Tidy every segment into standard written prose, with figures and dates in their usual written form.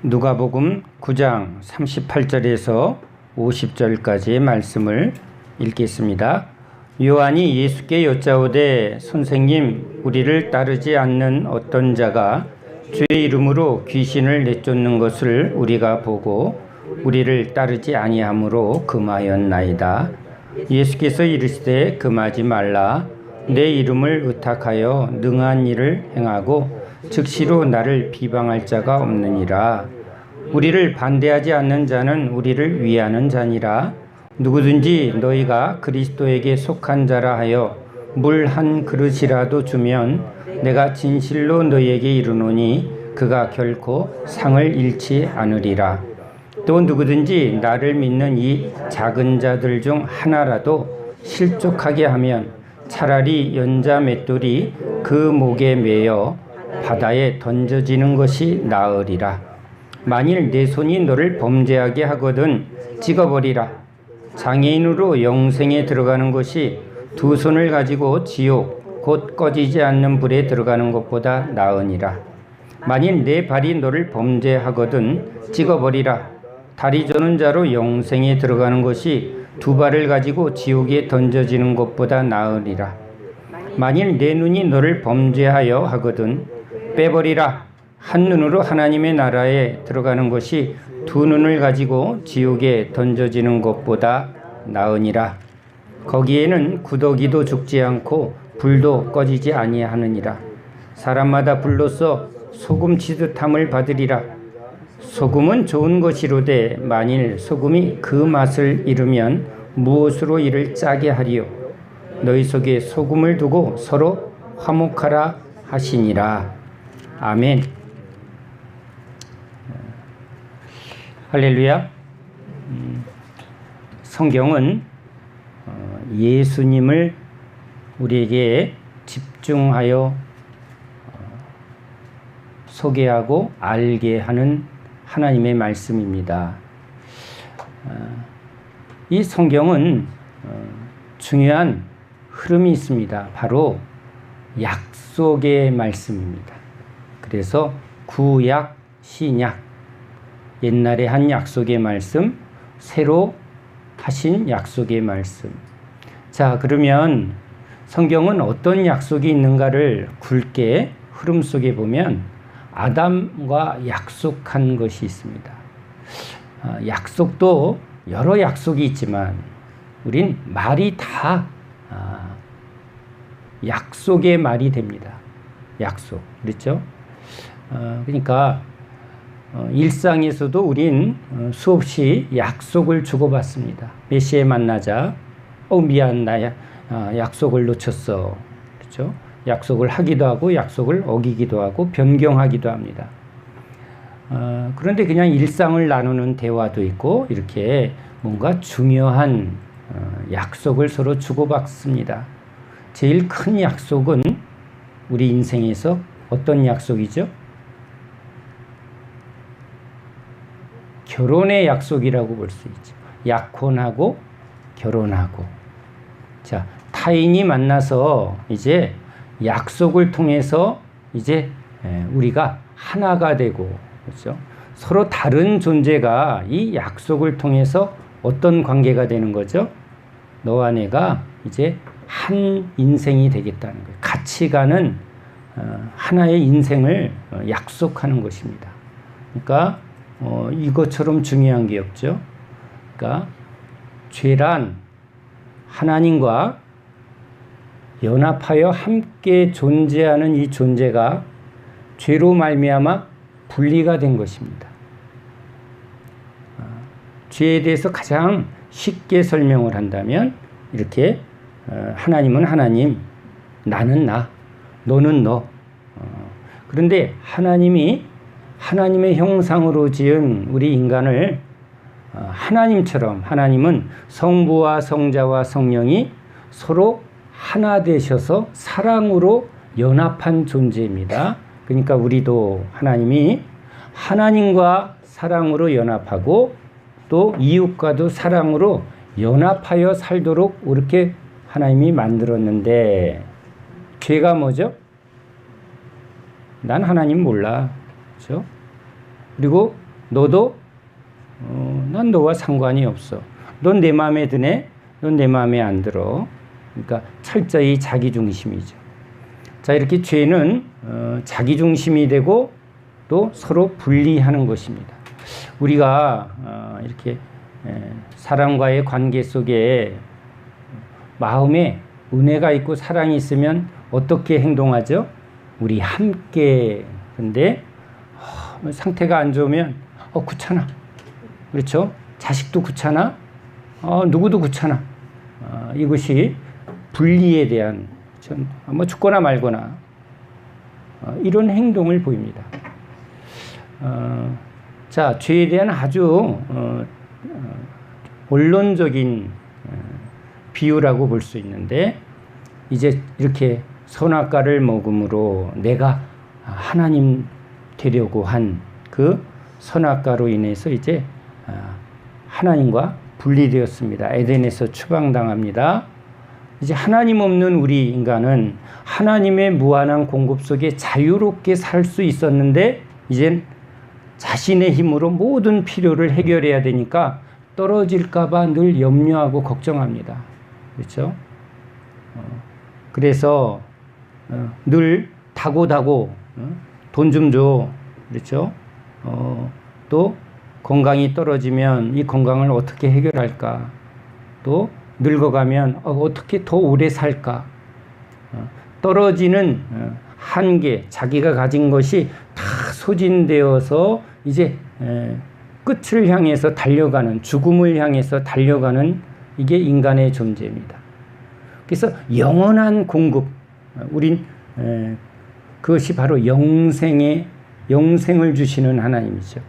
누가복음 9장 38절에서 50절까지의 말씀을 읽겠습니다. 요한이 예수께 여짜오되 선생님, 우리를 따르지 않는 어떤 자가 주의 이름으로 귀신을 내쫓는 것을 우리가 보고 우리를 따르지 아니하므로 금하였나이다. 예수께서 이르시되 금하지 말라. 내 이름을 의탁하여 능한 일을 행하고 즉시로 나를 비방할 자가 없느니라. 우리를 반대하지 않는 자는 우리를 위하는 자니라. 누구든지 너희가 그리스도에게 속한 자라 하여 물 한 그릇이라도 주면 내가 진실로 너희에게 이르노니 그가 결코 상을 잃지 않으리라. 또 누구든지 나를 믿는 이 작은 자들 중 하나라도 실족하게 하면 차라리 연자 맷돌이 그 목에 매여 바다에 던져지는 것이 나으리라. 만일 내 손이 너를 범죄하게 하거든 찍어버리라. 장애인으로 영생에 들어가는 것이 두 손을 가지고 지옥 곧 꺼지지 않는 불에 들어가는 것보다 나으니라. 만일 내 발이 너를 범죄하거든 찍어버리라. 다리 저는 자로 영생에 들어가는 것이 두 발을 가지고 지옥에 던져지는 것보다 나으리라. 만일 내 눈이 너를 범죄하여 하거든 빼버리라. 한 눈으로 하나님의 나라에 들어가는 것이 두 눈을 가지고 지옥에 던져지는 것보다 나으니라. 거기에는 구더기도 죽지 않고 불도 꺼지지 아니하느니라. 사람마다 불로써 소금 치듯함을 받으리라. 소금은 좋은 것이로되 만일 소금이 그 맛을 잃으면 무엇으로 이를 짜게 하리요. 너희 속에 소금을 두고 서로 화목하라 하시니라. 아멘. 할렐루야. 성경은 예수님을 우리에게 집중하여 소개하고 알게 하는 하나님의 말씀입니다. 이 성경은 중요한 흐름이 있습니다. 바로 약속의 말씀입니다. 그래서 구약, 신약, 옛날에 한 약속의 말씀, 새로 하신 약속의 말씀. 자, 그러면 성경은 어떤 약속이 있는가를 굵게 흐름 속에 보면 아담과 약속한 것이 있습니다. 약속도 여러 약속이 있지만 우린 말이 다 약속의 말이 됩니다. 약속. 그렇죠? 그러니까 일상에서도 우린 수없이 약속을 주고받습니다. 몇 시에 만나자. 미안, 나 약속을 놓쳤어. 그렇죠? 약속을 하기도 하고 약속을 어기기도 하고 변경하기도 합니다. 그런데 그냥 일상을 나누는 대화도 있고 이렇게 뭔가 중요한 약속을 서로 주고받습니다. 제일 큰 약속은 우리 인생에서 어떤 약속이죠? 결혼의 약속이라고 볼 수 있죠. 약혼하고 결혼하고. 자, 타인이 만나서 이제 약속을 통해서 이제 우리가 하나가 되고, 그렇죠? 서로 다른 존재가 이 약속을 통해서 어떤 관계가 되는 거죠? 너와 내가 이제 한 인생이 되겠다는 거예요. 같이 가는 하나의 인생을 약속하는 것입니다. 그러니까 이것처럼 중요한 게 없죠. 그러니까 죄란 하나님과 연합하여 함께 존재하는 이 존재가 죄로 말미암아 분리가 된 것입니다. 죄에 대해서 가장 쉽게 설명을 한다면 이렇게 하나님은 하나님, 나는 나, 너는 너. 그런데 하나님이 하나님의 형상으로 지은 우리 인간을 하나님처럼, 하나님은 성부와 성자와 성령이 서로 하나 되셔서 사랑으로 연합한 존재입니다. 그러니까 우리도 하나님이 하나님과 사랑으로 연합하고 또 이웃과도 사랑으로 연합하여 살도록 이렇게 하나님이 만들었는데 죄가 뭐죠? 난 하나님 몰라. 그렇죠? 그리고 너도 난 너와 상관이 없어. 넌 내 마음에 드네? 넌 내 마음에 안 들어. 그러니까 철저히 자기중심이죠. 자, 이렇게 죄는 자기중심이 되고 또 서로 분리하는 것입니다. 우리가 이렇게 사람과의 관계 속에 마음에 은혜가 있고 사랑이 있으면 어떻게 행동하죠? 우리 함께. 근데 상태가 안 좋으면 귀찮아. 그렇죠? 자식도 귀찮아. 누구도 귀찮아. 이것이 분리에 대한 뭐 죽거나 말거나 이런 행동을 보입니다. 자, 죄에 대한 아주 원론적인 비유라고 볼 수 있는데, 이제 이렇게 선악과를 먹음으로 내가 하나님 되려고 한 그 선악과로 인해서 이제 하나님과 분리되었습니다. 에덴에서 추방당합니다. 이제 하나님 없는 우리 인간은 하나님의 무한한 공급 속에 자유롭게 살 수 있었는데, 이젠 자신의 힘으로 모든 필요를 해결해야 되니까 떨어질까봐 늘 염려하고 걱정합니다. 그렇죠? 그래서 늘 다고 돈 좀 줘. 그렇죠? 또 건강이 떨어지면 이 건강을 어떻게 해결할까? 또 늙어가면 어떻게 더 오래 살까? 떨어지는 한계, 자기가 가진 것이 다 소진되어서 이제 끝을 향해서 달려가는, 죽음을 향해서 달려가는 이게 인간의 존재입니다. 그래서 영원한 공급, 우린 그것이 바로 영생을 주시는 하나님이죠.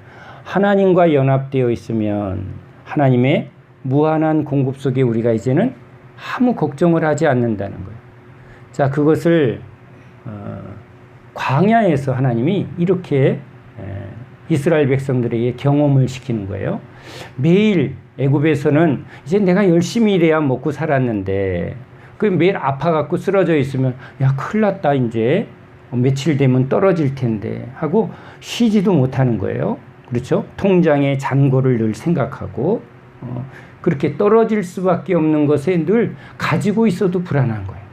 하나님과 연합되어 있으면 하나님의 무한한 공급 속에 우리가 이제는 아무 걱정을 하지 않는다는 거예요. 자, 그것을 광야에서 하나님이 이렇게 이스라엘 백성들에게 경험을 시키는 거예요. 매일 애굽에서는 이제 내가 열심히 일해야 먹고 살았는데, 그 매일 아파갖고 쓰러져 있으면 야, 큰일 났다, 이제 며칠 되면 떨어질 텐데 하고 쉬지도 못하는 거예요. 그렇죠? 통장에 잔고를 늘 생각하고 그렇게 떨어질 수밖에 없는 것에 늘 가지고 있어도 불안한 거예요.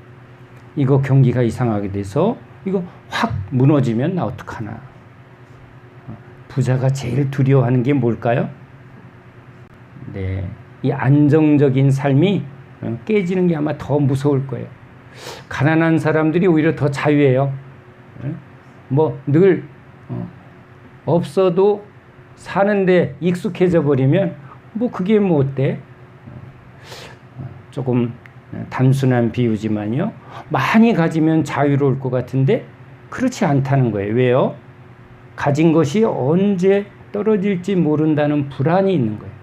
이거 경기가 이상하게 돼서 이거 확 무너지면 나 어떡하나. 부자가 제일 두려워하는 게 뭘까요? 네, 이 안정적인 삶이 깨지는 게 아마 더 무서울 거예요. 가난한 사람들이 오히려 더 자유해요. 뭐 늘 없어도 사는데 익숙해져 버리면 뭐 그게 뭐 어때? 조금 단순한 비유지만요, 많이 가지면 자유로울 것 같은데 그렇지 않다는 거예요. 왜요? 가진 것이 언제 떨어질지 모른다는 불안이 있는 거예요.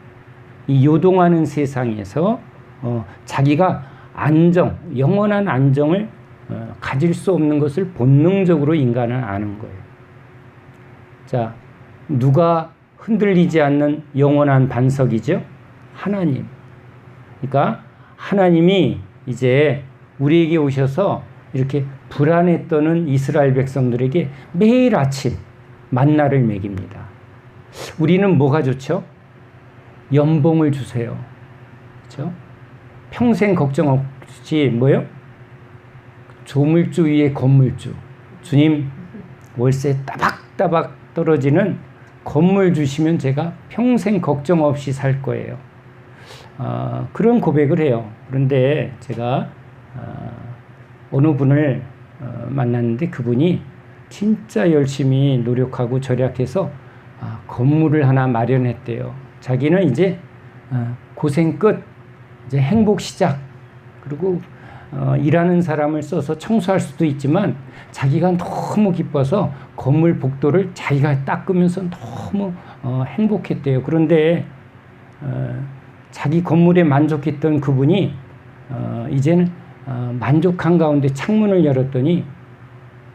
이 요동하는 세상에서 자기가 영원한 안정을 가질 수 없는 것을 본능적으로 인간은 아는 거예요. 자, 누가 흔들리지 않는 영원한 반석이죠? 하나님. 그러니까 하나님이 이제 우리에게 오셔서 이렇게 불안에 떠는 이스라엘 백성들에게 매일 아침 만나를 먹입니다. 우리는 뭐가 좋죠? 연봉을 주세요. 그렇죠? 평생 걱정 없이 뭐요? 조물주 위에 건물주. 주님, 월세 따박따박 떨어지는 건물 주시면 제가 평생 걱정 없이 살 거예요. 그런 고백을 해요. 그런데 제가 어느 분을 만났는데 그분이 진짜 열심히 노력하고 절약해서 건물을 하나 마련했대요. 자기는 이제 고생 끝, 이제 행복 시작. 그리고 일하는 사람을 써서 청소할 수도 있지만 자기가 너무 기뻐서 건물 복도를 자기가 닦으면서 너무 행복했대요. 그런데 자기 건물에 만족했던 그분이 이제는 만족한 가운데 창문을 열었더니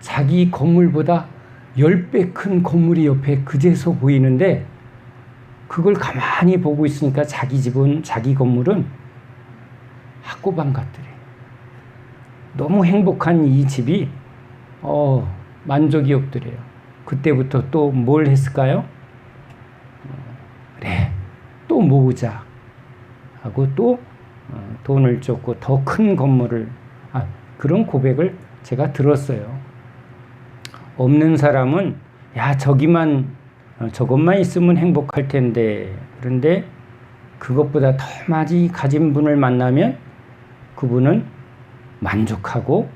자기 건물보다 10배 큰 건물이 옆에 그제서 보이는데, 그걸 가만히 보고 있으니까 자기 집은, 자기 건물은 학고방 같더래. 너무 행복한 이 집이 만족이 없더래요. 그때부터 또 뭘 했을까요? 모으자 하고 또 돈을 쫓고 더 큰 건물을 그런 고백을 제가 들었어요. 없는 사람은 야 저것만 있으면 행복할 텐데, 그런데 그것보다 더 많이 가진 분을 만나면 그분은 만족하고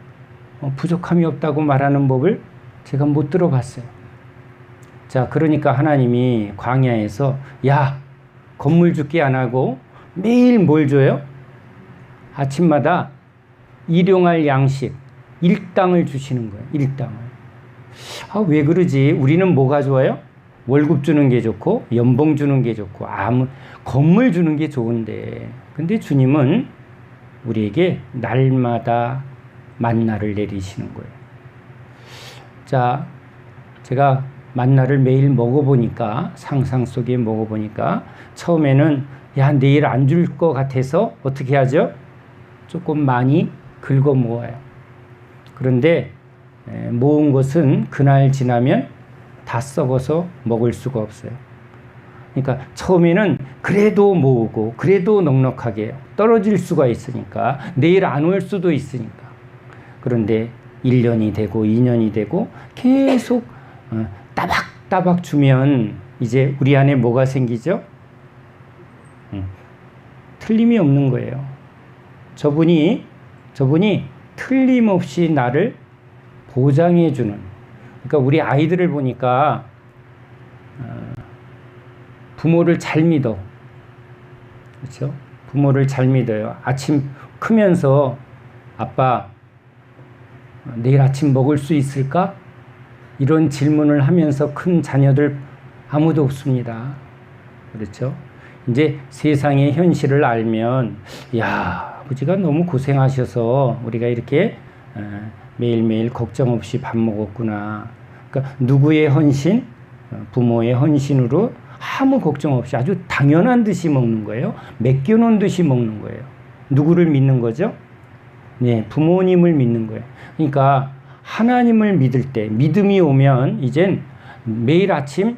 부족함이 없다고 말하는 법을 제가 못 들어봤어요. 자, 그러니까 하나님이 광야에서 야, 건물 짓기 안 하고 매일 뭘 줘요? 아침마다 일용할 양식, 일당을 주시는 거예요. 일당을. 왜 그러지? 우리는 뭐가 좋아요? 월급 주는 게 좋고 연봉 주는 게 좋고 건물 주는 게 좋은데, 근데 주님은 우리에게 날마다 만나를 내리시는 거예요. 자, 제가 만나를 매일 먹어보니까, 상상 속에 먹어보니까 처음에는 야, 내일 안 줄 것 같아서 어떻게 하죠? 조금 많이 긁어 모아요. 그런데 모은 것은 그날 지나면 다 썩어서 먹을 수가 없어요. 그러니까 처음에는 그래도 모으고 그래도 넉넉하게 떨어질 수가 있으니까, 내일 안 올 수도 있으니까. 그런데 1년이 되고 2년이 되고 계속 따박따박 주면 이제 우리 안에 뭐가 생기죠? 틀림이 없는 거예요. 저분이 틀림없이 나를 보장해 주는, 그러니까 우리 아이들을 보니까 부모를 잘 믿어. 그렇죠? 부모를 잘 믿어요. 아침 크면서 아빠 내일 아침 먹을 수 있을까? 이런 질문을 하면서 큰 자녀들 아무도 없습니다. 그렇죠? 이제 세상의 현실을 알면 야, 아버지가 너무 고생하셔서 우리가 이렇게 매일매일 걱정 없이 밥 먹었구나. 그러니까 누구의 헌신? 부모의 헌신으로 아무 걱정 없이 아주 당연한 듯이 먹는 거예요. 맡겨놓은 듯이 먹는 거예요. 누구를 믿는 거죠? 네, 부모님을 믿는 거예요. 그러니까 하나님을 믿을 때, 믿음이 오면 이젠 매일 아침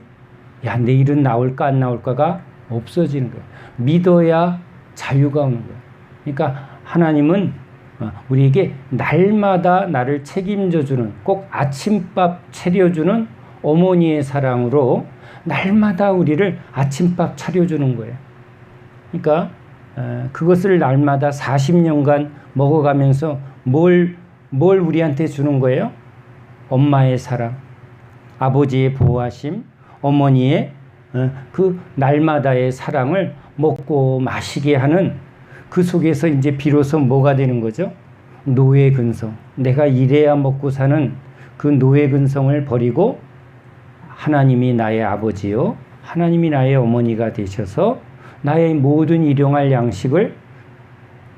야, 내일은 나올까 안 나올까가 없어지는 거예요. 믿어야 자유가 오는 거예요. 그러니까 하나님은 우리에게 날마다 나를 책임져 주는, 꼭 아침밥 차려주는 어머니의 사랑으로 날마다 우리를 아침밥 차려주는 거예요. 그러니까 그것을 날마다 40년간 먹어가면서 뭘 우리한테 주는 거예요? 엄마의 사랑, 아버지의 보호하심, 어머니의 그 날마다의 사랑을 먹고 마시게 하는, 그 속에서 이제 비로소 뭐가 되는 거죠? 노예 근성. 내가 일해야 먹고 사는 그 노예 근성을 버리고 하나님이 나의 아버지요, 하나님이 나의 어머니가 되셔서 나의 모든 일용할 양식을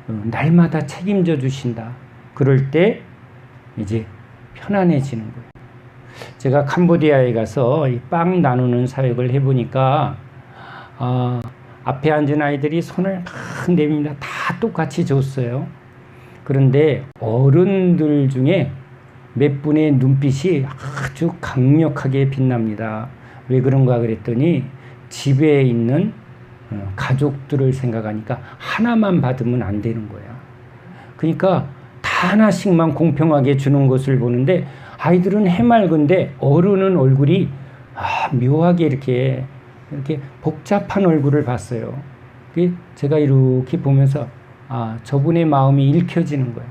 날마다 책임져 주신다. 그럴 때 이제 편안해지는 거예요. 제가 캄보디아에 가서 이 빵 나누는 사역을 해보니까 앞에 앉은 아이들이 손을 막 내밉니다. 다 똑같이 줬어요. 그런데 어른들 중에 몇 분의 눈빛이 아주 강력하게 빛납니다. 왜 그런가 그랬더니 집에 있는 가족들을 생각하니까 하나만 받으면 안 되는 거야. 그러니까 다 하나씩만 공평하게 주는 것을 보는데, 아이들은 해맑은데 어른은 얼굴이 묘하게 이렇게 복잡한 얼굴을 봤어요. 제가 이렇게 보면서 저분의 마음이 읽혀지는 거야.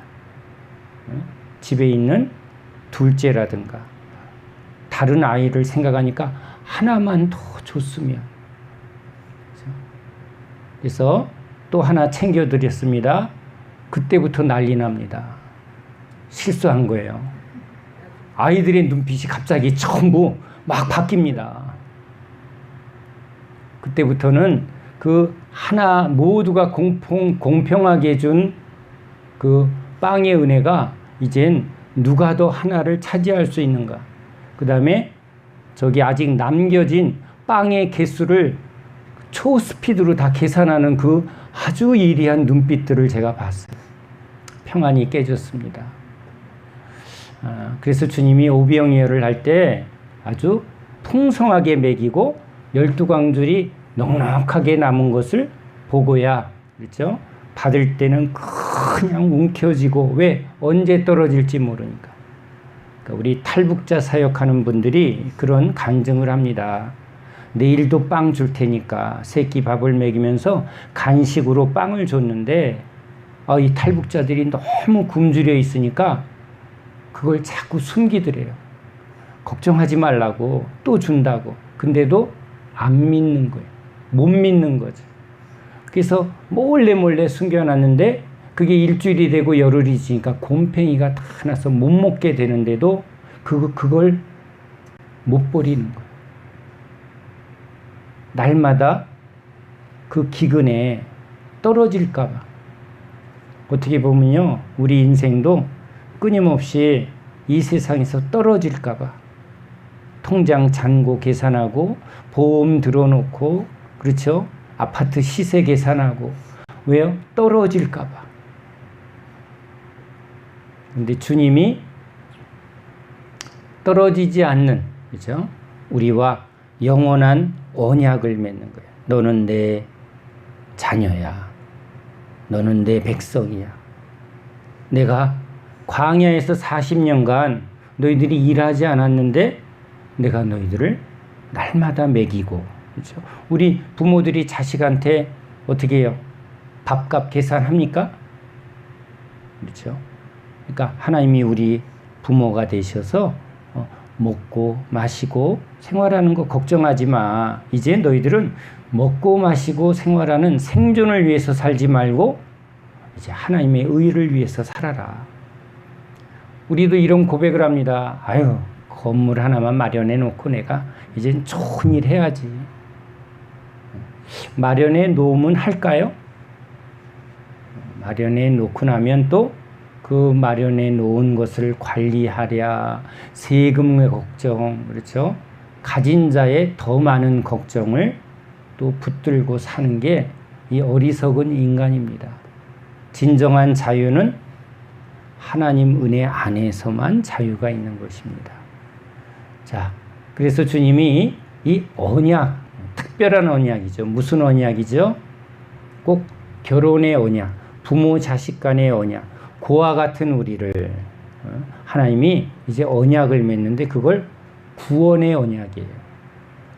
집에 있는 둘째라든가 다른 아이를 생각하니까 하나만 더 줬으면. 그래서 또 하나 챙겨드렸습니다. 그때부터 난리 납니다. 실수한 거예요. 아이들의 눈빛이 갑자기 전부 막 바뀝니다. 그때부터는 그 하나 모두가 공평하게 준 그 빵의 은혜가 이젠 누가 더 하나를 차지할 수 있는가. 그 다음에 저기 아직 남겨진 빵의 개수를 초스피드로 다 계산하는 그 아주 예리한 눈빛들을 제가 봤어요. 평안이 깨졌습니다. 그래서 주님이 오병이어를 할 때 아주 풍성하게 먹이고 12광줄이 넉넉하게 남은 것을 보고야, 그렇죠? 받을 때는 그냥 움켜쥐고, 왜? 언제 떨어질지 모르니까. 그러니까 우리 탈북자 사역하는 분들이 그런 간증을 합니다. 내일도 빵 줄 테니까 새끼 밥을 먹이면서 간식으로 빵을 줬는데, 이 탈북자들이 너무 굶주려 있으니까 그걸 자꾸 숨기더래요. 걱정하지 말라고, 또 준다고. 근데도 안 믿는 거예요. 못 믿는 거죠. 그래서 몰래 숨겨놨는데 그게 일주일이 되고 열흘이 지니까 곰팡이가 다 나서 못 먹게 되는데도 그걸 못 버리는 거예요. 날마다 그 기근에 떨어질까봐. 어떻게 보면요, 우리 인생도 끊임없이 이 세상에서 떨어질까봐 통장 잔고 계산하고 보험 들어놓고, 그렇죠? 아파트 시세 계산하고. 왜요? 떨어질까봐. 근데 주님이 떨어지지 않는, 그렇죠? 우리와 영원한 언약을 맺는 거예요. 너는 내 자녀야. 너는 내 백성이야. 내가 광야에서 40년간 너희들이 일하지 않았는데 내가 너희들을 날마다 먹이고, 그렇죠? 우리 부모들이 자식한테 어떻게 해요? 밥값 계산합니까? 그렇죠? 그러니까 하나님이 우리 부모가 되셔서 먹고 마시고 생활하는 거 걱정하지 마. 이제 너희들은 먹고 마시고 생활하는 생존을 위해서 살지 말고 이제 하나님의 의를 위해서 살아라. 우리도 이런 고백을 합니다. 아유, 건물 하나만 마련해 놓고 내가 이젠 좋은 일 해야지. 마련해 놓으면 할까요? 마련해 놓고 나면 또 그 마련해 놓은 것을 관리하랴, 세금의 걱정, 그렇죠? 가진 자의 더 많은 걱정을 또 붙들고 사는 게 이 어리석은 인간입니다. 진정한 자유는 하나님 은혜 안에서만 자유가 있는 것입니다. 자, 그래서 주님이 이 언약, 특별한 언약이죠. 무슨 언약이죠? 꼭 결혼의 언약, 부모 자식 간의 언약, 고와 같은 우리를 하나님이 이제 언약을 맺는데 그걸 구원의 언약이에요.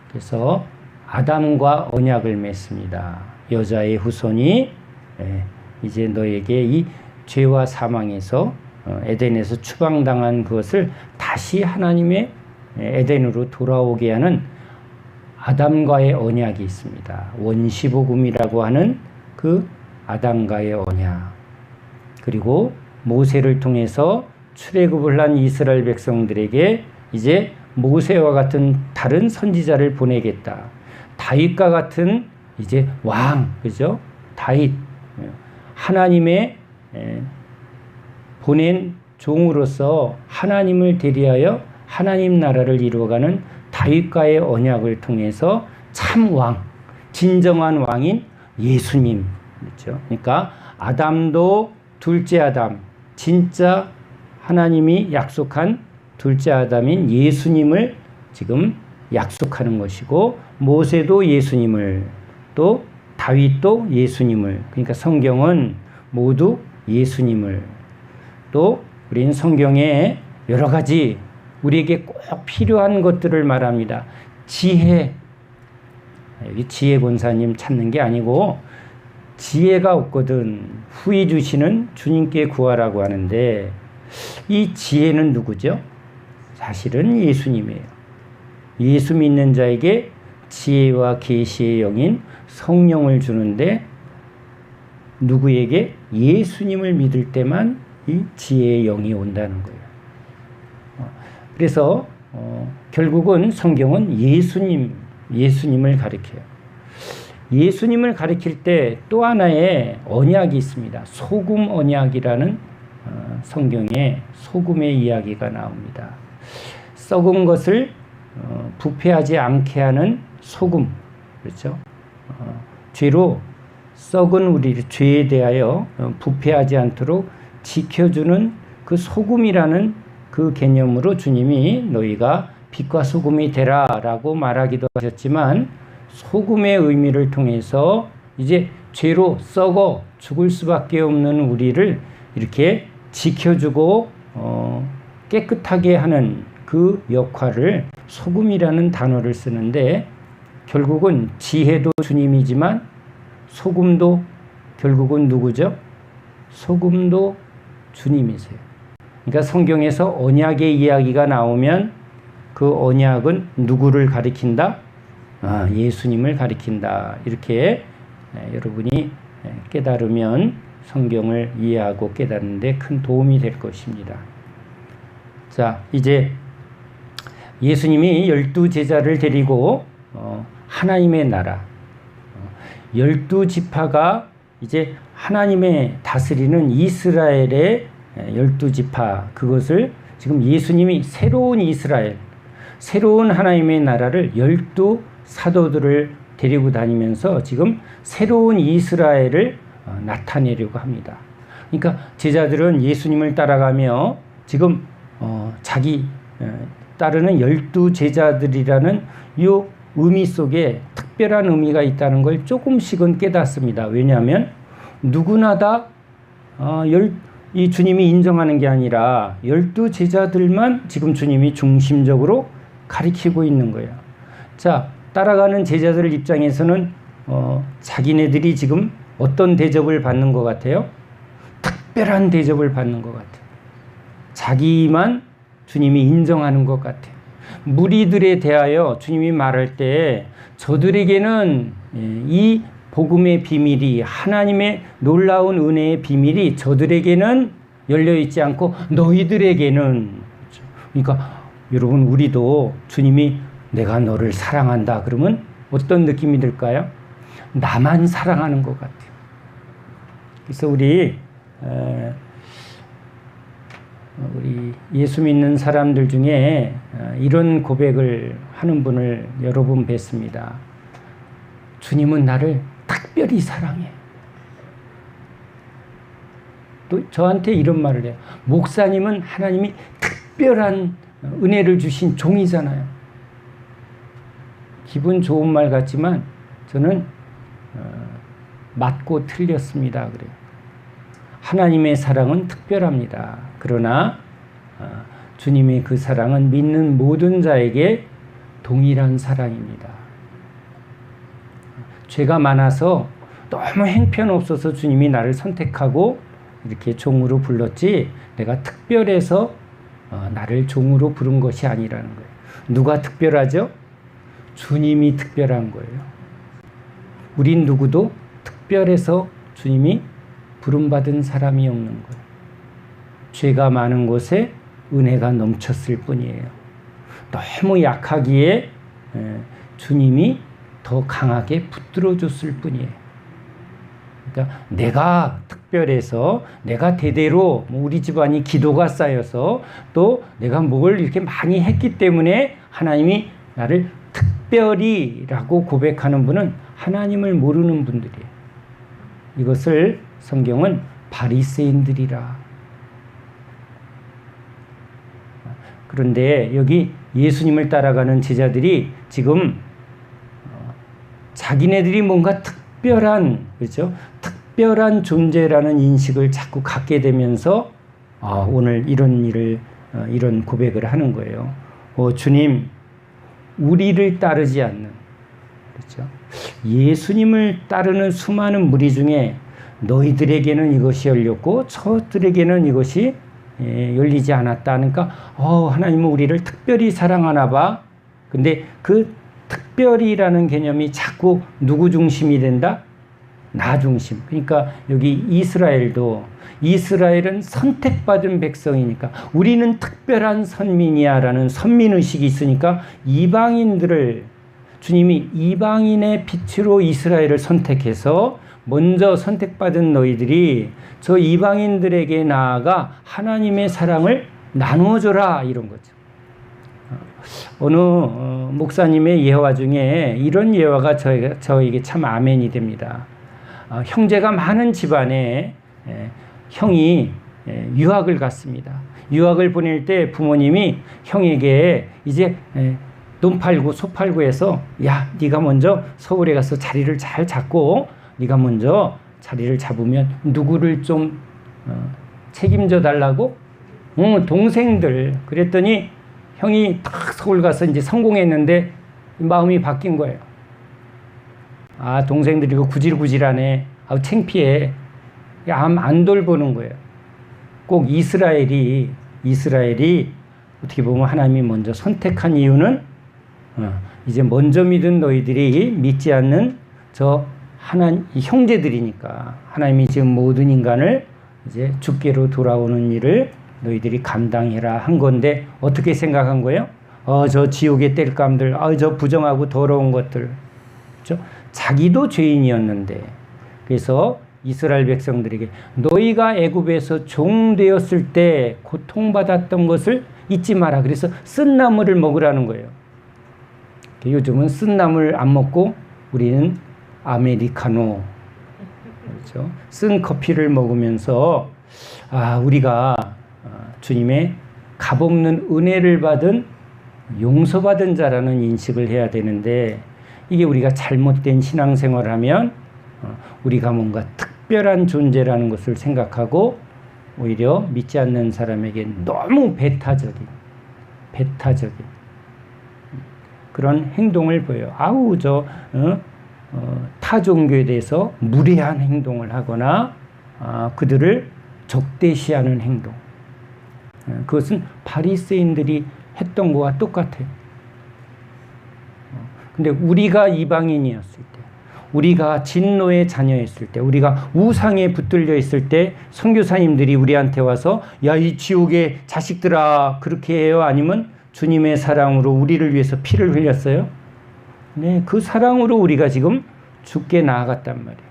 그래서 아담과 언약을 맺습니다. 여자의 후손이 이제 너에게 이 죄와 사망에서 에덴에서 추방당한 그것을 다시 하나님의 에덴으로 돌아오게 하는 아담과의 언약이 있습니다. 원시복음이라고 하는 그 아담과의 언약. 그리고 모세를 통해서 출애굽을 한 이스라엘 백성들에게 이제 모세와 같은 다른 선지자를 보내겠다. 다윗과 같은 이제 왕, 그죠? 다윗, 하나님의 보낸 종으로서 하나님을 대리하여 하나님 나라를 이루어가는 다윗과의 언약을 통해서 참 왕, 진정한 왕인 예수님, 그렇죠? 그러니까 아담도 둘째 아담, 진짜 하나님이 약속한 둘째 아담인 예수님을 지금 약속하는 것이고, 모세도 예수님을, 또 다윗도 예수님을, 그러니까 성경은 모두 예수님을, 또 우리는 성경에 여러 가지 우리에게 꼭 필요한 것들을 말합니다. 지혜, 여기 지혜 권사님 찾는 게 아니고 지혜가 없거든 후히 주시는 주님께 구하라고 하는데, 이 지혜는 누구죠? 사실은 예수님이에요. 예수 믿는 자에게 지혜와 계시의 영인 성령을 주는데, 누구에게? 예수님을 믿을 때만 이 지혜의 영이 온다는 거예요. 그래서 결국은 성경은 예수님을 가리켜요. 예수님을 가리킬 때 또 하나의 언약이 있습니다. 소금 언약이라는 성경에 소금의 이야기가 나옵니다. 썩은 것을 부패하지 않게 하는 소금, 그렇죠? 죄로 썩은 우리 죄에 대하여 부패하지 않도록 지켜주는 그 소금이라는 그 개념으로 주님이 너희가 빛과 소금이 되라라고 말하기도 하셨지만, 소금의 의미를 통해서 이제 죄로 썩어 죽을 수밖에 없는 우리를 이렇게 지켜주고 깨끗하게 하는 그 역할을 소금이라는 단어를 쓰는데, 결국은 지혜도 주님이지만 소금도 결국은 누구죠? 소금도 주님이세요. 그러니까 성경에서 언약의 이야기가 나오면 그 언약은 누구를 가리킨다? 예수님을 가리킨다. 이렇게 여러분이 깨달으면 성경을 이해하고 깨닫는데 큰 도움이 될 것입니다. 자, 이제 예수님이 12제자를 데리고 하나님의 나라, 12지파가 이제 하나님의 다스리는 이스라엘의 12지파, 그것을 지금 예수님이 새로운 이스라엘, 새로운 하나님의 나라를 12사도들을 데리고 다니면서 지금 새로운 이스라엘을 나타내려고 합니다. 그러니까 제자들은 예수님을 따라가며 지금 자기 따르는 12제자들이라는 이 의미 속에 특별한 의미가 있다는 걸 조금씩은 깨닫습니다. 왜냐하면 누구나 다 이 주님이 인정하는 게 아니라 12제자들만 지금 주님이 중심적으로 가리키고 있는 거예요. 자, 따라가는 제자들 입장에서는 자기네들이 지금 어떤 대접을 받는 것 같아요? 특별한 대접을 받는 것 같아요. 자기만 주님이 인정하는 것 같아요. 무리들에 대하여 주님이 말할 때 저들에게는 이 복음의 비밀이, 하나님의 놀라운 은혜의 비밀이 저들에게는 열려있지 않고 너희들에게는, 그러니까 여러분, 우리도 주님이 내가 너를 사랑한다 그러면 어떤 느낌이 들까요? 나만 사랑하는 것 같아요. 그래서 우리 예수 믿는 사람들 중에 이런 고백을 하는 분을 여러 번 뵀습니다. 주님은 나를 특별히 사랑해. 또 저한테 이런 말을 해요. 목사님은 하나님이 특별한 은혜를 주신 종이잖아요. 기분 좋은 말 같지만 저는 맞고 틀렸습니다. 그래요. 하나님의 사랑은 특별합니다. 그러나 주님의 그 사랑은 믿는 모든 자에게 동일한 사랑입니다. 죄가 많아서 너무 형편없어서 주님이 나를 선택하고 이렇게 종으로 불렀지, 내가 특별해서 나를 종으로 부른 것이 아니라는 거예요. 누가 특별하죠? 주님이 특별한 거예요. 우린 누구도 특별해서 주님이 부름받은 사람이 없는 거예요. 죄가 많은 곳에 은혜가 넘쳤을 뿐이에요. 너무 약하기에 주님이 더 강하게 붙들어줬을 뿐이에요. 그러니까 내가 특별해서, 내가 대대로 우리 집안이 기도가 쌓여서 또 내가 뭘 이렇게 많이 했기 때문에 하나님이 나를 특별히라고 고백하는 분은 하나님을 모르는 분들이에요. 이것을 성경은 바리새인들이라. 그런데 여기 예수님을 따라가는 제자들이 지금 자기네들이 뭔가 특별한, 그렇죠? 특별한 존재라는 인식을 자꾸 갖게 되면서 오늘 이런 고백을 하는 거예요. 주님, 우리를 따르지 않는, 그렇죠? 예수님을 따르는 수많은 무리 중에 너희들에게는 이것이 열렸고 저들에게는 이것이 열리지 않았다 하니까 하나님은 우리를 특별히 사랑하나 봐. 근데 그 특별히라는 개념이 자꾸 누구 중심이 된다? 나 중심. 그러니까 여기 이스라엘은 선택받은 백성이니까 우리는 특별한 선민이야라는 선민의식이 있으니까 이방인들을, 주님이 이방인의 빛으로 이스라엘을 선택해서 먼저 선택받은 너희들이 저 이방인들에게 나아가 하나님의 사랑을 나누어줘라, 이런 거죠. 어느 목사님의 예화 중에 이런 예화가 저에게 참 아멘이 됩니다. 형제가 많은 집안에 형이 유학을 갔습니다. 유학을 보낼 때 부모님이 형에게 이제 돈 팔고 소 팔고 해서 야, 네가 먼저 서울에 가서 자리를 잘 잡고 네가 먼저 자리를 잡으면 누구를 좀 책임져 달라고? 동생들. 그랬더니 형이 딱 서울 가서 이제 성공했는데 마음이 바뀐 거예요. 아, 동생들이 이거 구질구질하네. 아우, 창피해. 안 돌보는 거예요. 꼭 이스라엘이 어떻게 보면 하나님이 먼저 선택한 이유는 이제 먼저 믿은 너희들이 믿지 않는 저 형제들이니까 하나님이 지금 모든 인간을 이제 주께로 돌아오는 일을 너희들이 감당해라 한 건데 어떻게 생각한 거예요? 저 지옥의 땔감들, 저 부정하고 더러운 것들. 그렇죠? 자기도 죄인이었는데 그래서 이스라엘 백성들에게 너희가 애굽에서 종 되었을 때 고통받았던 것을 잊지 마라. 그래서 쓴 나물을 먹으라는 거예요. 요즘은 쓴 나물 안 먹고 우리는 아메리카노, 그렇죠? 쓴 커피를 먹으면서 우리가 주님의 값없는 은혜를 받은 용서받은 자라는 인식을 해야 되는데 이게 우리가 잘못된 신앙생활을 하면 우리가 뭔가 특별한 존재라는 것을 생각하고 오히려 믿지 않는 사람에게 너무 배타적인 그런 행동을 보여요. 타 종교에 대해서 무례한 행동을 하거나 그들을 적대시하는 행동. 그것은 바리새인들이 했던 것과 똑같아요. 근데 우리가 이방인이었을 때, 우리가 진노의 자녀였을 때, 우리가 우상에 붙들려 있을 때 선교사님들이 우리한테 와서 야, 이 지옥의 자식들아 그렇게 해요? 아니면 주님의 사랑으로 우리를 위해서 피를 흘렸어요? 네, 그 사랑으로 우리가 지금 죽게 나아갔단 말이에요.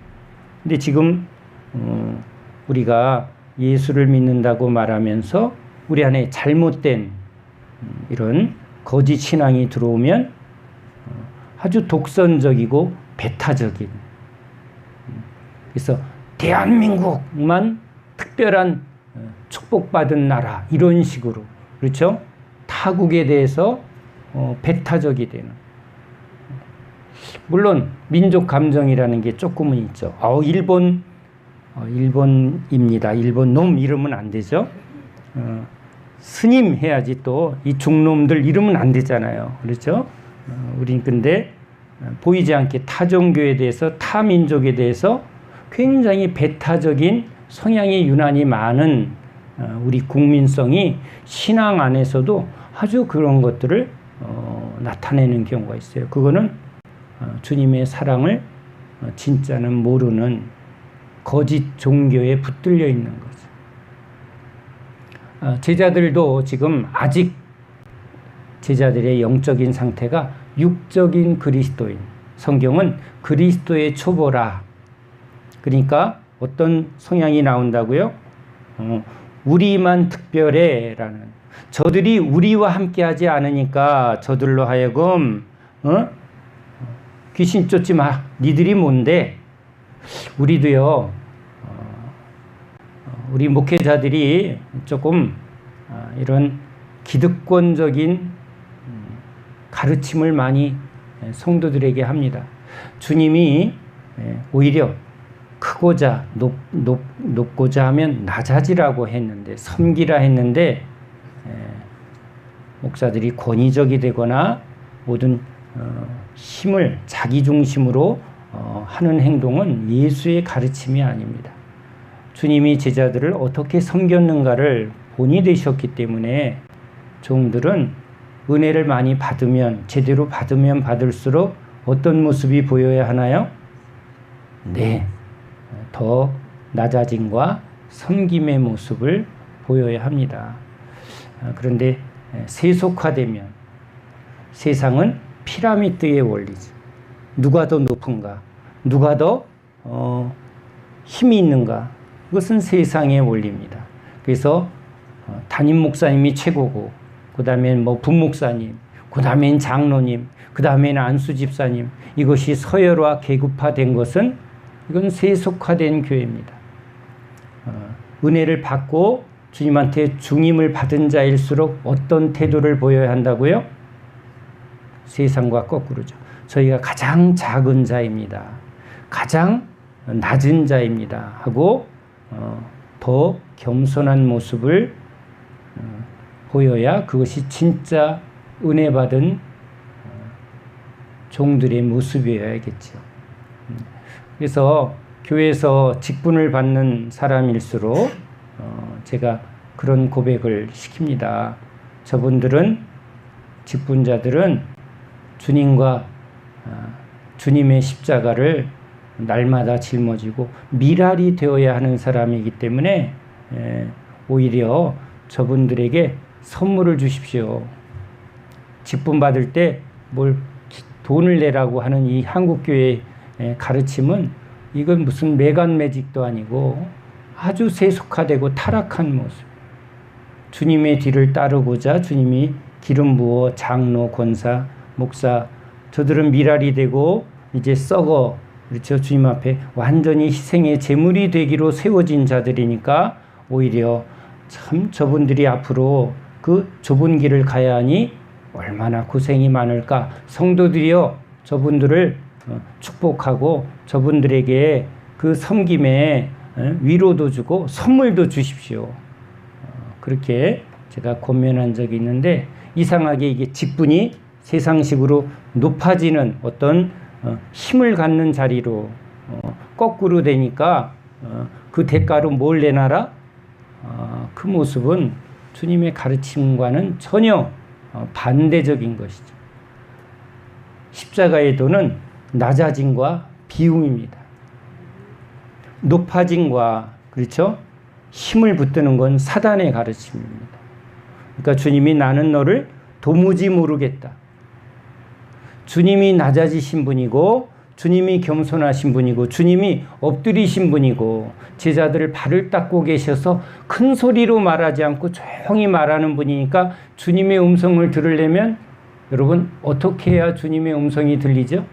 근데 지금 우리가 예수를 믿는다고 말하면서 우리 안에 잘못된 이런 거짓 신앙이 들어오면 아주 독선적이고 배타적인, 그래서 대한민국만 특별한 축복받은 나라 이런 식으로, 그렇죠? 타국에 대해서 배타적이 되는. 물론 민족 감정이라는 게 조금은 있죠. 일본입니다. 일본 놈 이러면 안 되죠. 스님 해야지. 또 이 중놈들 이러면 안 되잖아요. 그렇죠? 우린 근데 보이지 않게 타 종교에 대해서, 타 민족에 대해서 굉장히 배타적인 성향이 유난히 많은 우리 국민성이 신앙 안에서도 아주 그런 것들을 나타내는 경우가 있어요. 그거는 주님의 사랑을 진짜는 모르는 거짓 종교에 붙들려 있는 거죠. 제자들도 지금 아직 제자들의 영적인 상태가 육적인 그리스도인, 성경은 그리스도의 초보라. 그러니까 어떤 성향이 나온다고요? 우리만 특별해 라는, 저들이 우리와 함께 하지 않으니까 저들로 하여금 귀신 쫓지 마, 니들이 뭔데? 우리도요, 우리 목회자들이 조금 이런 기득권적인 가르침을 많이 성도들에게 합니다. 주님이 오히려 크고자 높고자 하면 낮아지라고 했는데, 섬기라 했는데, 목사들이 권위적이 되거나 모든 힘을 자기 중심으로 하는 행동은 예수의 가르침이 아닙니다. 주님이 제자들을 어떻게 섬겼는가를 본이 되셨기 때문에 종들은 은혜를 많이 받으면, 제대로 받으면 받을수록 어떤 모습이 보여야 하나요? 네, 더 낮아짐과 섬김의 모습을 보여야 합니다. 그런데 세속화되면 세상은 피라미드의 원리죠. 누가 더 높은가, 누가 더 힘이 있는가, 그것은 세상의 원리입니다. 그래서 담임 목사님이 최고고, 그 다음엔 분목사님, 그 다음엔 장로님, 그 다음엔 안수 집사님, 이것이 서열화 계급화된 것은 이건 세속화된 교회입니다. 은혜를 받고 주님한테 중임을 받은 자일수록 어떤 태도를 보여야 한다고요? 세상과 거꾸로죠. 저희가 가장 작은 자입니다. 가장 낮은 자입니다. 하고 더 겸손한 모습을 보여야 그것이 진짜 은혜 받은 종들의 모습이어야겠죠. 그래서 교회에서 직분을 받는 사람일수록 제가 그런 고백을 시킵니다. 저분들은, 직분자들은 주님과 주님의 십자가를 날마다 짊어지고 미랄이 되어야 하는 사람이기 때문에 오히려 저분들에게 선물을 주십시오. 직분 받을 때 뭘 돈을 내라고 하는 이 한국교회의 가르침은 이건 무슨 매간매직도 아니고 아주 세속화되고 타락한 모습. 주님의 뒤를 따르고자 주님이 기름 부어 장로, 권사, 목사, 저들은 미랄이 되고 이제 썩어, 그렇죠? 주님 앞에 완전히 희생의 제물이 되기로 세워진 자들이니까 오히려 참 저분들이 앞으로 그 좁은 길을 가야 하니 얼마나 고생이 많을까. 성도들이여 저분들을 축복하고 저분들에게 그 섬김에 위로도 주고 선물도 주십시오. 그렇게 제가 권면한 적이 있는데 이상하게 이게 직분이 세상식으로 높아지는 어떤 힘을 갖는 자리로 거꾸로 되니까 그 대가로 뭘 내놔라? 그 모습은 주님의 가르침과는 전혀 반대적인 것이죠. 십자가의 도는 낮아짐과 비움입니다. 높아짐과, 그렇죠? 힘을 붙드는 건 사단의 가르침입니다. 그러니까 주님이 나는 너를 도무지 모르겠다. 주님이 낮아지신 분이고 주님이 겸손하신 분이고 주님이 엎드리신 분이고 제자들을 발을 닦고 계셔서 큰 소리로 말하지 않고 조용히 말하는 분이니까 주님의 음성을 들으려면 여러분 어떻게 해야 주님의 음성이 들리죠?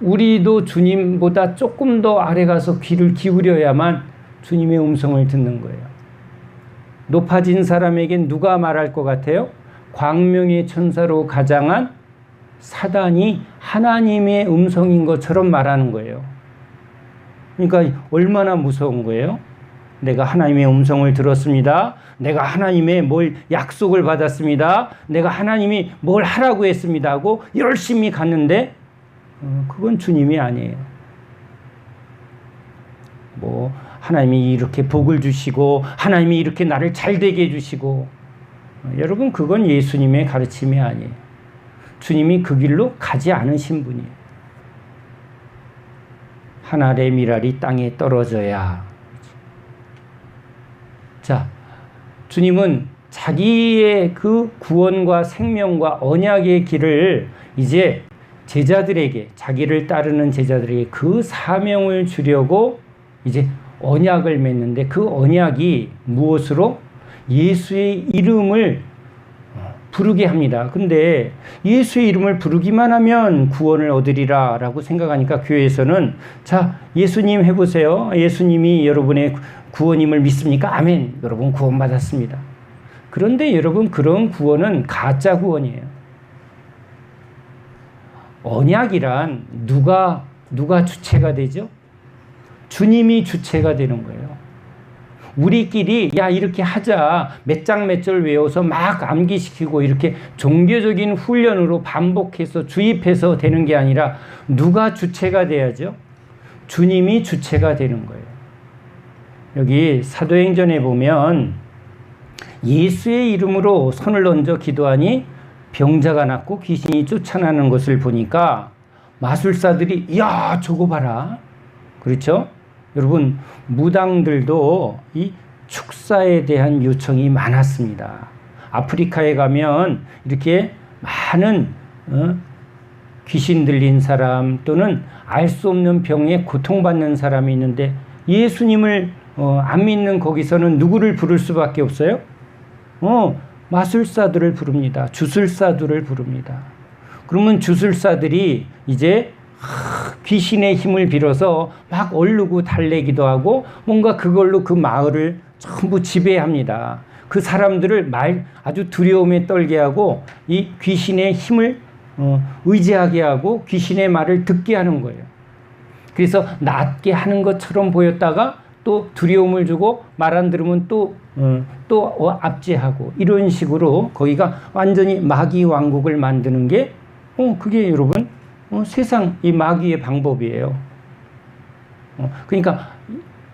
우리도 주님보다 조금 더 아래 가서 귀를 기울여야만 주님의 음성을 듣는 거예요. 높아진 사람에겐 누가 말할 것 같아요? 광명의 천사로 가장한 사단이 하나님의 음성인 것처럼 말하는 거예요. 그러니까 얼마나 무서운 거예요? 내가 하나님의 음성을 들었습니다. 내가 하나님의 뭘 약속을 받았습니다. 내가 하나님이 뭘 하라고 했습니다 하고 열심히 갔는데 그건 주님이 아니에요. 뭐 하나님이 이렇게 복을 주시고 하나님이 이렇게 나를 잘되게 해주시고 여러분 그건 예수님의 가르침이 아니에요. 주님이 그 길로 가지 않으신 분이에요. 한 알의 미랄이 땅에 떨어져야. 자, 주님은 자기의 그 구원과 생명과 언약의 길을 이제 제자들에게, 자기를 따르는 제자들에게 그 사명을 주려고 이제 언약을 맺는데 그 언약이 무엇으로? 예수의 이름을 부르게 합니다. 근데 예수의 이름을 부르기만 하면 구원을 얻으리라 라고 생각하니까 교회에서는 자, 예수님 해보세요. 예수님이 여러분의 구원임을 믿습니까? 아멘. 여러분 구원받았습니다. 그런데 여러분 그런 구원은 가짜 구원이에요. 언약이란 누가 주체가 되죠? 주님이 주체가 되는 거예요. 우리끼리 야 이렇게 하자 몇 장 몇 절 외워서 막 암기시키고 이렇게 종교적인 훈련으로 반복해서 주입해서 되는 게 아니라 누가 주체가 돼야죠? 주님이 주체가 되는 거예요. 여기 사도행전에 보면 예수의 이름으로 손을 얹어 기도하니 병자가 낫고 귀신이 쫓아나는 것을 보니까 마술사들이 야 저거 봐라. 그렇죠? 여러분 무당들도 이 축사에 대한 요청이 많았습니다. 아프리카에 가면 이렇게 많은 귀신 들린 사람 또는 알 수 없는 병에 고통받는 사람이 있는데 예수님을 안 믿는 거기서는 누구를 부를 수밖에 없어요? 마술사들을 부릅니다. 주술사들을 부릅니다. 그러면 주술사들이 이제 귀신의 힘을 빌어서 막 얼르고 달래기도 하고 뭔가 그걸로 그 마을을 전부 지배합니다. 그 사람들을 아주 두려움에 떨게 하고 이 귀신의 힘을 의지하게 하고 귀신의 말을 듣게 하는 거예요. 그래서 낫게 하는 것처럼 보였다가 또 두려움을 주고 말 안 들으면 또 압제하고 이런 식으로 거기가 완전히 마귀 왕국을 만드는 게 그게 여러분 세상 이 마귀의 방법이에요. 그러니까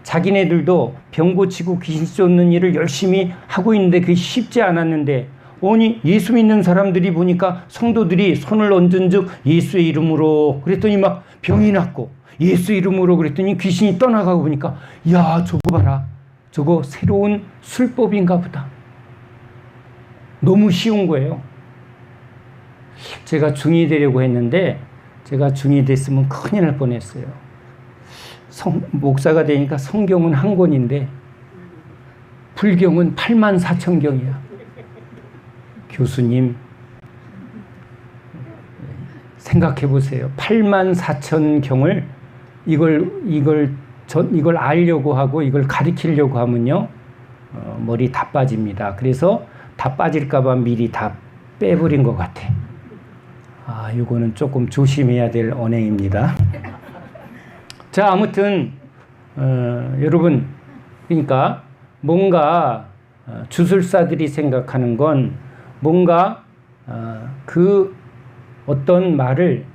자기네들도 병 고치고 귀신 쫓는 일을 열심히 하고 있는데 그게 쉽지 않았는데 아니 예수 믿는 사람들이 보니까 성도들이 손을 얹은 즉 예수의 이름으로 그랬더니 막 병이 낫고 예수 이름으로 그랬더니 귀신이 떠나가고 보니까 야 저거 봐라 저거 새로운 술법인가 보다. 너무 쉬운 거예요. 제가 중이 되려고 했는데 제가 중이 됐으면 큰일 날 뻔했어요. 목사가 되니까 성경은 한 권인데 불경은 84,000경이야. 교수님 생각해 보세요. 84,000경을 이걸 알려고 하고 이걸 가르치려고 하면요 머리 다 빠집니다. 그래서 다 빠질까봐 미리 다 빼버린 것 같아. 이거는 조금 조심해야 될 언행입니다. 자, 아무튼 여러분 그러니까 뭔가 주술사들이 생각하는 건 뭔가 그 어떤 말을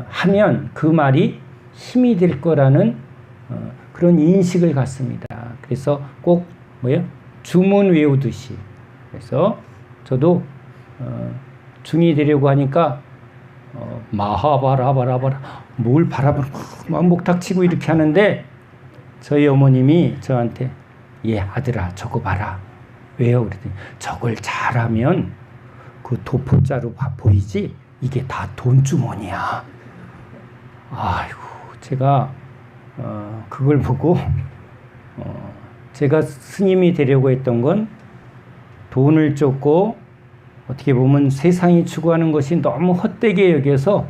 하면 그 말이 힘이 될 거라는 그런 인식을 갖습니다. 그래서 꼭 주문 외우듯이. 그래서 저도 중이 되려고 하니까 마하바라바라바라 뭘 바라보고 막 목탁치고 이렇게 하는데 저희 어머님이 저한테 아들아 저거 봐라. 왜요? 그랬더니 저걸 잘하면 그 도포자루 보이지? 이게 다 돈주머니야. 아이고 제가 그걸 보고 제가 스님이 되려고 했던 건 돈을 쫓고 어떻게 보면 세상이 추구하는 것이 너무 헛되게 여겨서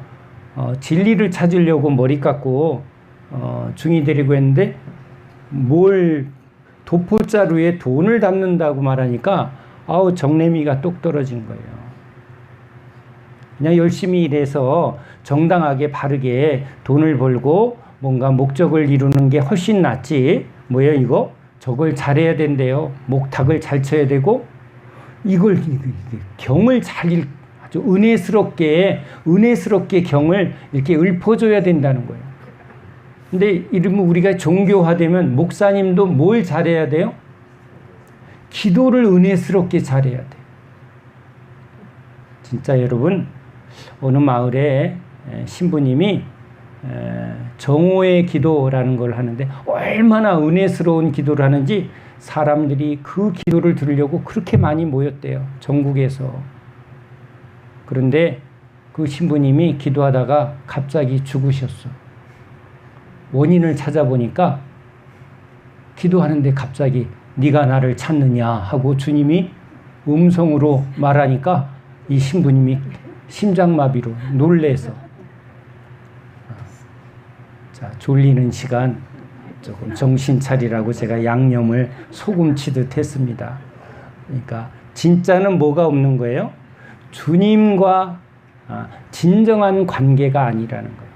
진리를 찾으려고 머리 깎고 중이 되려고 했는데 뭘 도포자루에 돈을 담는다고 말하니까 정내미가 똑 떨어진 거예요. 그냥 열심히 일해서 정당하게 바르게 돈을 벌고 뭔가 목적을 이루는 게 훨씬 낫지. 뭐예요 이거? 저걸 잘해야 된대요. 목탁을 잘 쳐야 되고 이걸 경을 아주 은혜스럽게 경을 이렇게 읊어줘야 된다는 거예요. 근데 이러면 우리가 종교화되면 목사님도 뭘 잘해야 돼요? 기도를 은혜스럽게 잘해야 돼. 진짜 여러분 어느 마을에 신부님이 정오의 기도라는 걸 하는데 얼마나 은혜스러운 기도를 하는지 사람들이 그 기도를 들으려고 그렇게 많이 모였대요. 전국에서. 그런데 그 신부님이 기도하다가 갑자기 죽으셨어. 원인을 찾아보니까 기도하는데 갑자기 네가 나를 찾느냐 하고 주님이 음성으로 말하니까 이 신부님이 심장마비로 놀래서 자 졸리는 시간 조금 정신 차리라고 제가 양념을 소금 치듯 했습니다. 그러니까 진짜는 뭐가 없는 거예요? 주님과 진정한 관계가 아니라는 거예요.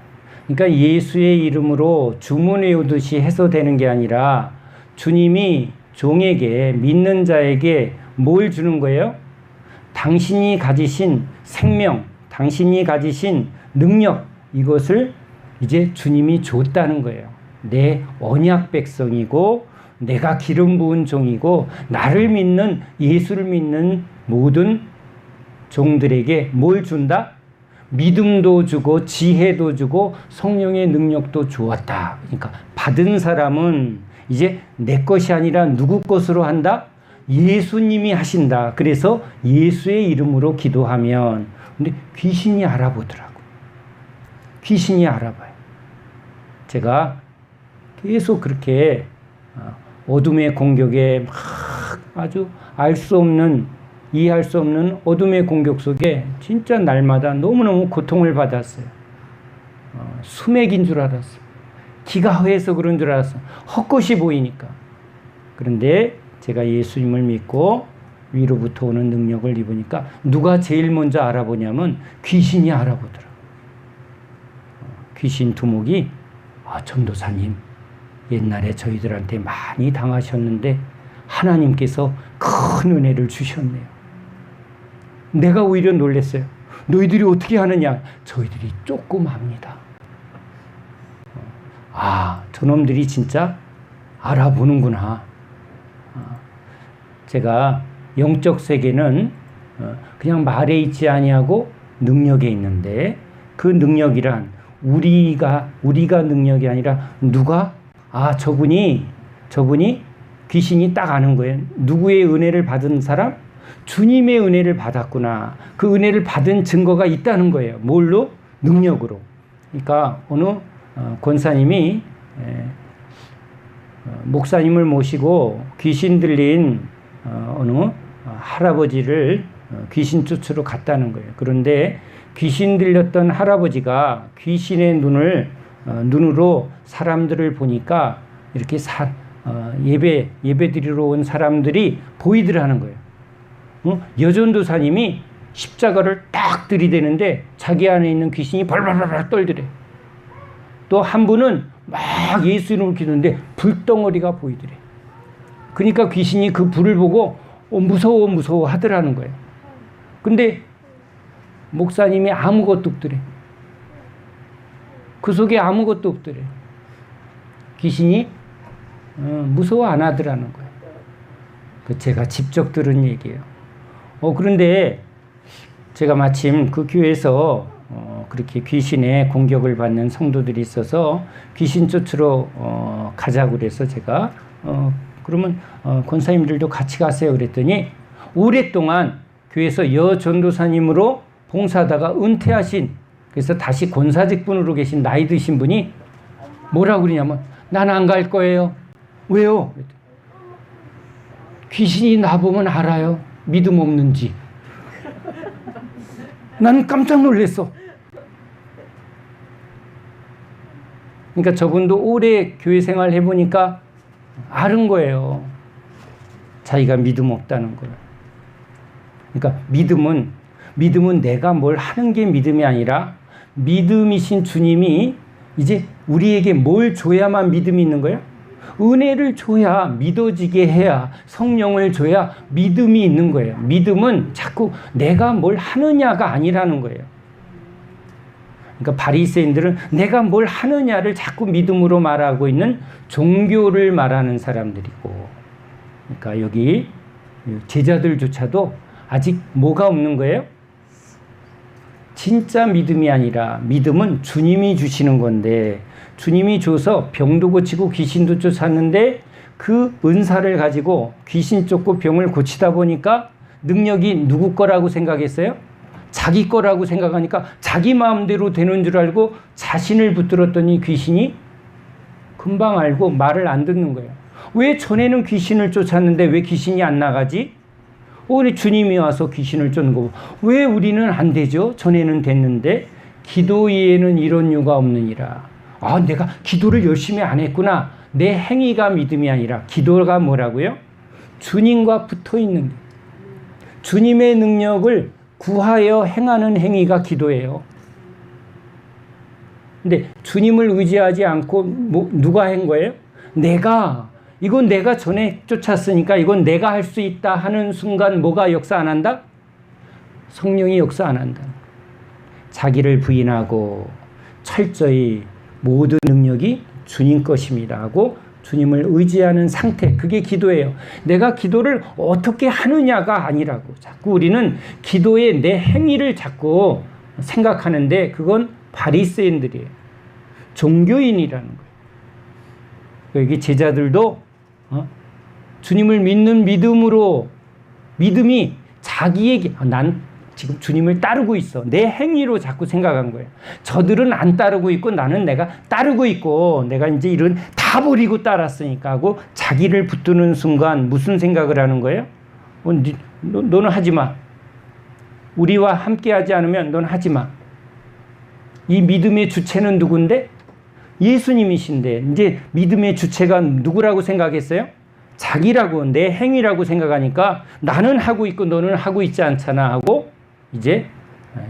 그러니까 예수의 이름으로 주문 외우듯이 해서 되는 게 아니라 주님이 종에게 믿는 자에게 뭘 주는 거예요? 당신이 가지신 생명, 당신이 가지신 능력 이것을 이제 주님이 줬다는 거예요. 내 언약 백성이고 내가 기름 부은 종이고 나를 믿는 예수를 믿는 모든 종들에게 뭘 준다? 믿음도 주고 지혜도 주고 성령의 능력도 주었다. 그러니까 받은 사람은 이제 내 것이 아니라 누구 것으로 한다? 예수님이 하신다. 그래서 예수의 이름으로 기도하면 근데 귀신이 알아보더라고. 귀신이 알아봐요. 제가 계속 그렇게 어둠의 공격에 막 아주 알 수 없는 이해할 수 없는 어둠의 공격 속에 진짜 날마다 너무너무 고통을 받았어요. 수맥인 줄 알았어요. 기가 허해서 그런 줄 알았어요. 헛것이 보이니까. 그런데 제가 예수님을 믿고 위로부터 오는 능력을 입으니까 누가 제일 먼저 알아보냐면 귀신이 알아보더라. 귀신 두목이 전도사님 옛날에 저희들한테 많이 당하셨는데 하나님께서 큰 은혜를 주셨네요. 내가 오히려 놀랐어요. 너희들이 어떻게 하느냐? 저희들이 조금 합니다. 저놈들이 진짜 알아보는구나. 제가 영적 세계는 그냥 말에 있지 아니하고 능력에 있는데 그 능력이란 우리가 능력이 아니라 누가 저분이 귀신이 딱 아는 거예요. 누구의 은혜를 받은 사람? 주님의 은혜를 받았구나. 그 은혜를 받은 증거가 있다는 거예요. 뭘로? 능력으로. 그러니까 어느 권사님이 목사님을 모시고 귀신 들린 어느 할아버지를 귀신 쫓으러 갔다는 거예요. 그런데 귀신 들렸던 할아버지가 귀신의 눈으로 사람들을 보니까 이렇게 예배 드리러 온 사람들이 보이더라는 거예요. 여전도사님이 십자가를 딱 들이대는데 자기 안에 있는 귀신이 벌벌벌 떨더래. 또 한 분은 막 예수 이름을 기도하는데 불덩어리가 보이더래. 그러니까 귀신이 그 불을 보고 무서워 하더라는 거예요. 근데 목사님이 아무것도 없더래. 그 속에 아무것도 없더래. 귀신이 무서워 안 하더라는 거예요. 제가 직접 들은 얘기예요. 그런데 제가 마침 그 교회에서 그렇게 귀신의 공격을 받는 성도들이 있어서 귀신 쫓으러 가자고 그래서 제가 그러면 권사님들도 같이 가세요 그랬더니 오랫동안 교회에서 여전도사님으로 봉사하다가 은퇴하신, 그래서 다시 권사직분으로 계신 나이 드신 분이 뭐라고 그러냐면 난 안 갈 거예요. 왜요? 귀신이 나보면 알아요. 믿음 없는지. 난 깜짝 놀랐어. 그러니까 저분도 오래 교회 생활 해보니까 아는 거예요. 자기가 믿음 없다는 걸. 그러니까 믿음은 내가 뭘 하는 게 믿음이 아니라 믿음이신 주님이 이제 우리에게 뭘 줘야만 믿음이 있는 거예요? 은혜를 줘야, 믿어지게 해야, 성령을 줘야 믿음이 있는 거예요. 믿음은 자꾸 내가 뭘 하느냐가 아니라는 거예요. 그러니까 바리새인들은 내가 뭘 하느냐를 자꾸 믿음으로 말하고 있는 종교를 말하는 사람들이고, 그러니까 여기 제자들조차도 아직 뭐가 없는 거예요? 진짜 믿음이 아니라 믿음은 주님이 주시는 건데, 주님이 줘서 병도 고치고 귀신도 쫓았는데 그 은사를 가지고 귀신 쫓고 병을 고치다 보니까 능력이 누구 거라고 생각했어요? 자기 거라고 생각하니까 자기 마음대로 되는 줄 알고 자신을 붙들었더니 귀신이 금방 알고 말을 안 듣는 거예요. 왜 전에는 귀신을 쫓았는데 왜 귀신이 안 나가지? 우리 주님이 와서 귀신을 쫓는 거 왜 우리는 안 되죠? 전에는 됐는데 기도 외에는 이런 이유가 없느니라. 내가 기도를 열심히 안 했구나. 내 행위가 믿음이 아니라 기도가 뭐라고요? 주님과 붙어 있는 게. 주님의 능력을 구하여 행하는 행위가 기도예요. 근데 주님을 의지하지 않고 누가 한 거예요? 이건 내가 전에 쫓았으니까 이건 내가 할 수 있다 하는 순간 뭐가 역사 안 한다? 성령이 역사 안 한다. 자기를 부인하고 철저히 모든 능력이 주님 것입니다 하고 주님을 의지하는 상태, 그게 기도예요. 내가 기도를 어떻게 하느냐가 아니라고. 자꾸 우리는 기도의 내 행위를 자꾸 생각하는데 그건 바리새인들이에요. 종교인이라는 거예요. 여기 제자들도 주님을 믿는 믿음이 자기에게 난 지금 주님을 따르고 있어. 내 행위로 자꾸 생각한 거예요. 저들은 안 따르고 있고 나는 내가 따르고 있고 내가 이제 이런 다 버리고 따랐으니까 하고 자기를 붙드는 순간 무슨 생각을 하는 거예요? 너는 하지 마. 우리와 함께 하지 않으면 넌 하지 마. 이 믿음의 주체는 누군데? 예수님이신데 이제 믿음의 주체가 누구라고 생각했어요? 자기라고 내 행위라고 생각하니까 나는 하고 있고 너는 하고 있지 않잖아 하고 이제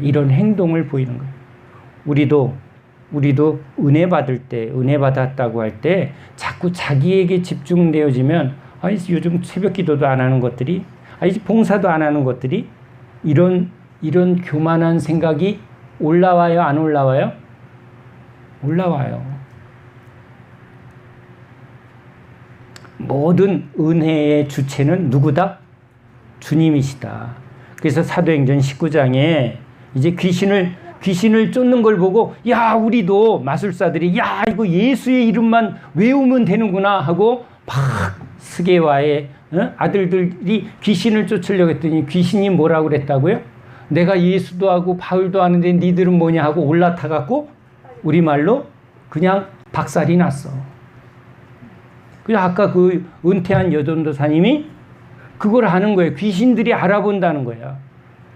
이런 행동을 보이는 거예요. 우리도 은혜 받을 때, 은혜 받았다고 할 때 자꾸 자기에게 집중되어지면 요즘 새벽 기도도 안 하는 것들이, 봉사도 안 하는 것들이, 이런 교만한 생각이 올라와요, 안 올라와요? 올라와요. 모든 은혜의 주체는 누구다? 주님이시다. 그래서 사도행전 19장에 이제 귀신을 쫓는 걸 보고, 야, 우리도 마술사들이, 야, 이거 예수의 이름만 외우면 되는구나 하고 막 스게와의 아들들이 귀신을 쫓으려고 했더니 귀신이 뭐라고 그랬다고요? 내가 예수도 하고 바울도 하는데 니들은 뭐냐 하고 올라타갖고 우리말로 그냥 박살이 났어. 그래서 아까 그 은퇴한 여전도사님이 그걸 하는 거예요. 귀신들이 알아본다는 거야.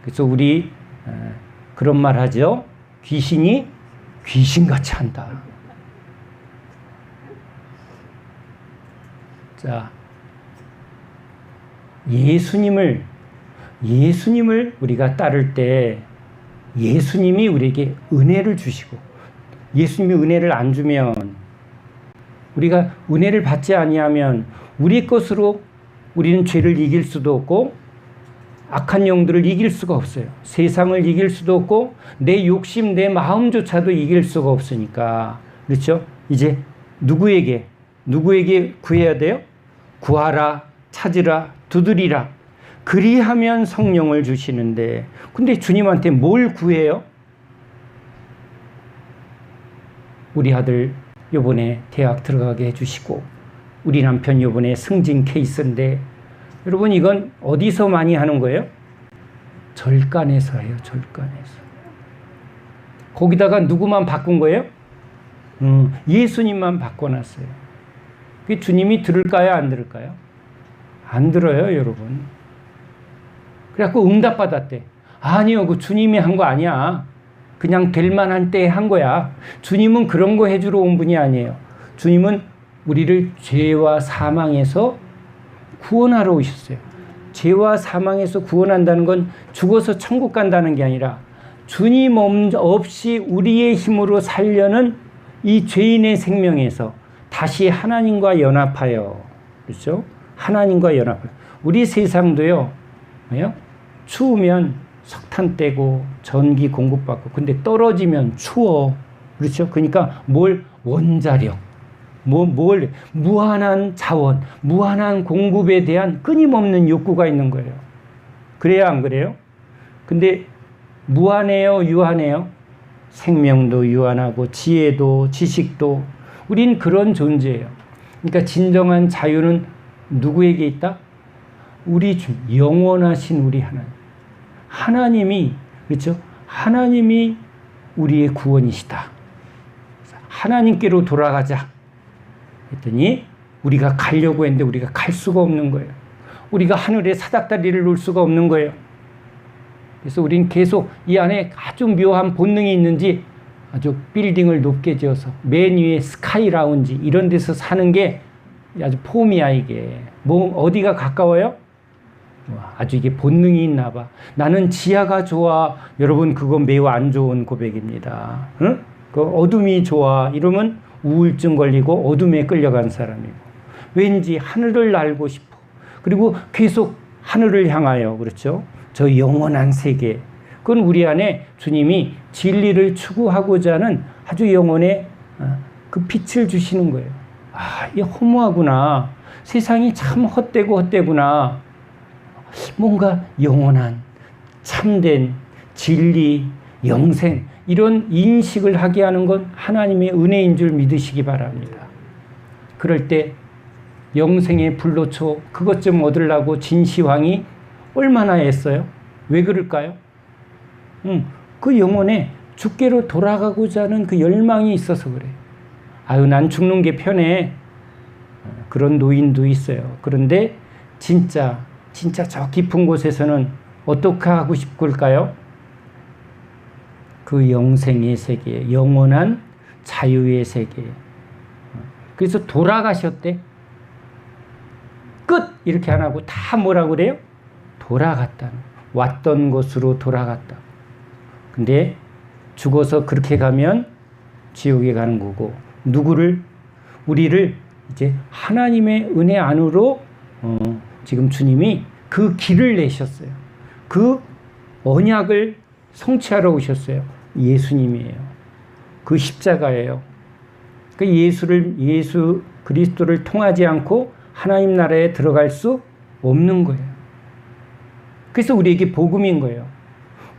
그래서 우리 그런 말 하죠. 귀신이 귀신같이 한다. 자, 예수님을 우리가 따를 때 예수님이 우리에게 은혜를 주시고, 예수님이 은혜를 안 주면, 우리가 은혜를 받지 아니하면 우리 것으로 우리는 죄를 이길 수도 없고 악한 영들을 이길 수가 없어요. 세상을 이길 수도 없고 내 욕심, 내 마음조차도 이길 수가 없으니까. 그렇죠? 이제 누구에게 구해야 돼요? 구하라, 찾으라, 두드리라. 그리하면 성령을 주시는데, 근데 주님한테 뭘 구해요? 우리 아들 요번에 대학 들어가게 해주시고, 우리 남편 요번에 승진 케이스인데, 여러분 이건 어디서 많이 하는 거예요? 절간에서 해요. 절간에서. 거기다가 누구만 바꾼 거예요? 예수님만 바꿔놨어요. 그게 주님이 들을까요? 안 들을까요? 안 들어요, 여러분. 그래갖고 응답받았대. 아니요, 그 주님이 한 거 아니야. 그냥 될 만한 때에 한 거야. 주님은 그런 거 해주러 온 분이 아니에요. 주님은 우리를 죄와 사망에서 구원하러 오셨어요. 죄와 사망에서 구원한다는 건 죽어서 천국 간다는 게 아니라 주님 없이 우리의 힘으로 살려는 이 죄인의 생명에서 다시 하나님과 연합하여, 그렇죠? 하나님과 연합하여. 우리 세상도요, 뭐요? 추우면 석탄 떼고 전기 공급받고, 근데 떨어지면 추워. 그렇죠? 그러니까 원자력, 무한한 자원, 무한한 공급에 대한 끊임없는 욕구가 있는 거예요. 그래요, 안 그래요? 근데 무한해요, 유한해요? 생명도 유한하고 지혜도 지식도, 우린 그런 존재예요. 그러니까 진정한 자유는 누구에게 있다? 우리 주, 영원하신 우리 하나님이, 그렇죠? 하나님이 우리의 구원이시다. 하나님께로 돌아가자 했더니 우리가 가려고 했는데 우리가 갈 수가 없는 거예요. 우리가 하늘에 사닥다리를 놓을 수가 없는 거예요. 그래서 우린 계속 이 안에 아주 묘한 본능이 있는지 아주 빌딩을 높게 지어서 맨 위에 스카이 라운지 이런 데서 사는 게 아주 폼이야. 이게 어디가 가까워요? 아주 이게 본능이 있나 봐. 나는 지하가 좋아. 여러분, 그건 매우 안 좋은 고백입니다. 응? 그 어둠이 좋아 이러면 우울증 걸리고 어둠에 끌려간 사람이고, 왠지 하늘을 날고 싶어. 그리고 계속 하늘을 향하여, 그렇죠? 저 영원한 세계. 그건 우리 안에 주님이 진리를 추구하고자 하는 아주 영혼의 그 빛을 주시는 거예요. 이게 허무하구나. 세상이 참 헛되구나. 뭔가 영원한 참된 진리, 영생, 이런 인식을 하게 하는 건 하나님의 은혜인 줄 믿으시기 바랍니다. 그럴 때 영생의 불로초 그것 좀 얻으려고 진시황이 얼마나 애써요? 왜 그럴까요? 그 영혼에 주께로 돌아가고자 하는 그 열망이 있어서 그래. 난 죽는 게 편해. 그런 노인도 있어요. 그런데 진짜 저 깊은 곳에서는 어떻게 하고 싶을까요? 그 영생의 세계, 영원한 자유의 세계. 그래서 돌아가셨대. 끝 이렇게 안 하고 다 뭐라고 그래요? 돌아갔다. 왔던 곳으로 돌아갔다. 근데 죽어서 그렇게 가면 지옥에 가는 거고, 우리를 이제 하나님의 은혜 안으로 지금 주님이 그 길을 내셨어요. 그 언약을 성취하러 오셨어요. 예수님이에요. 그 십자가예요. 그 예수 그리스도를 통하지 않고 하나님 나라에 들어갈 수 없는 거예요. 그래서 우리에게 복음인 거예요.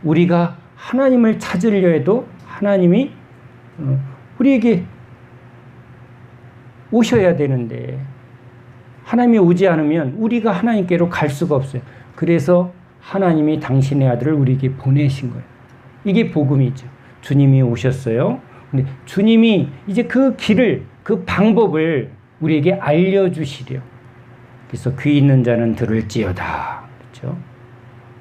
우리가 하나님을 찾으려 해도 하나님이 우리에게 오셔야 되는데, 하나님이 오지 않으면 우리가 하나님께로 갈 수가 없어요. 그래서 하나님이 당신의 아들을 우리에게 보내신 거예요. 이게 복음이죠. 주님이 오셨어요. 근데 주님이 이제 그 길을, 그 방법을 우리에게 알려주시려. 그래서 귀 있는 자는 들을지어다. 그렇죠?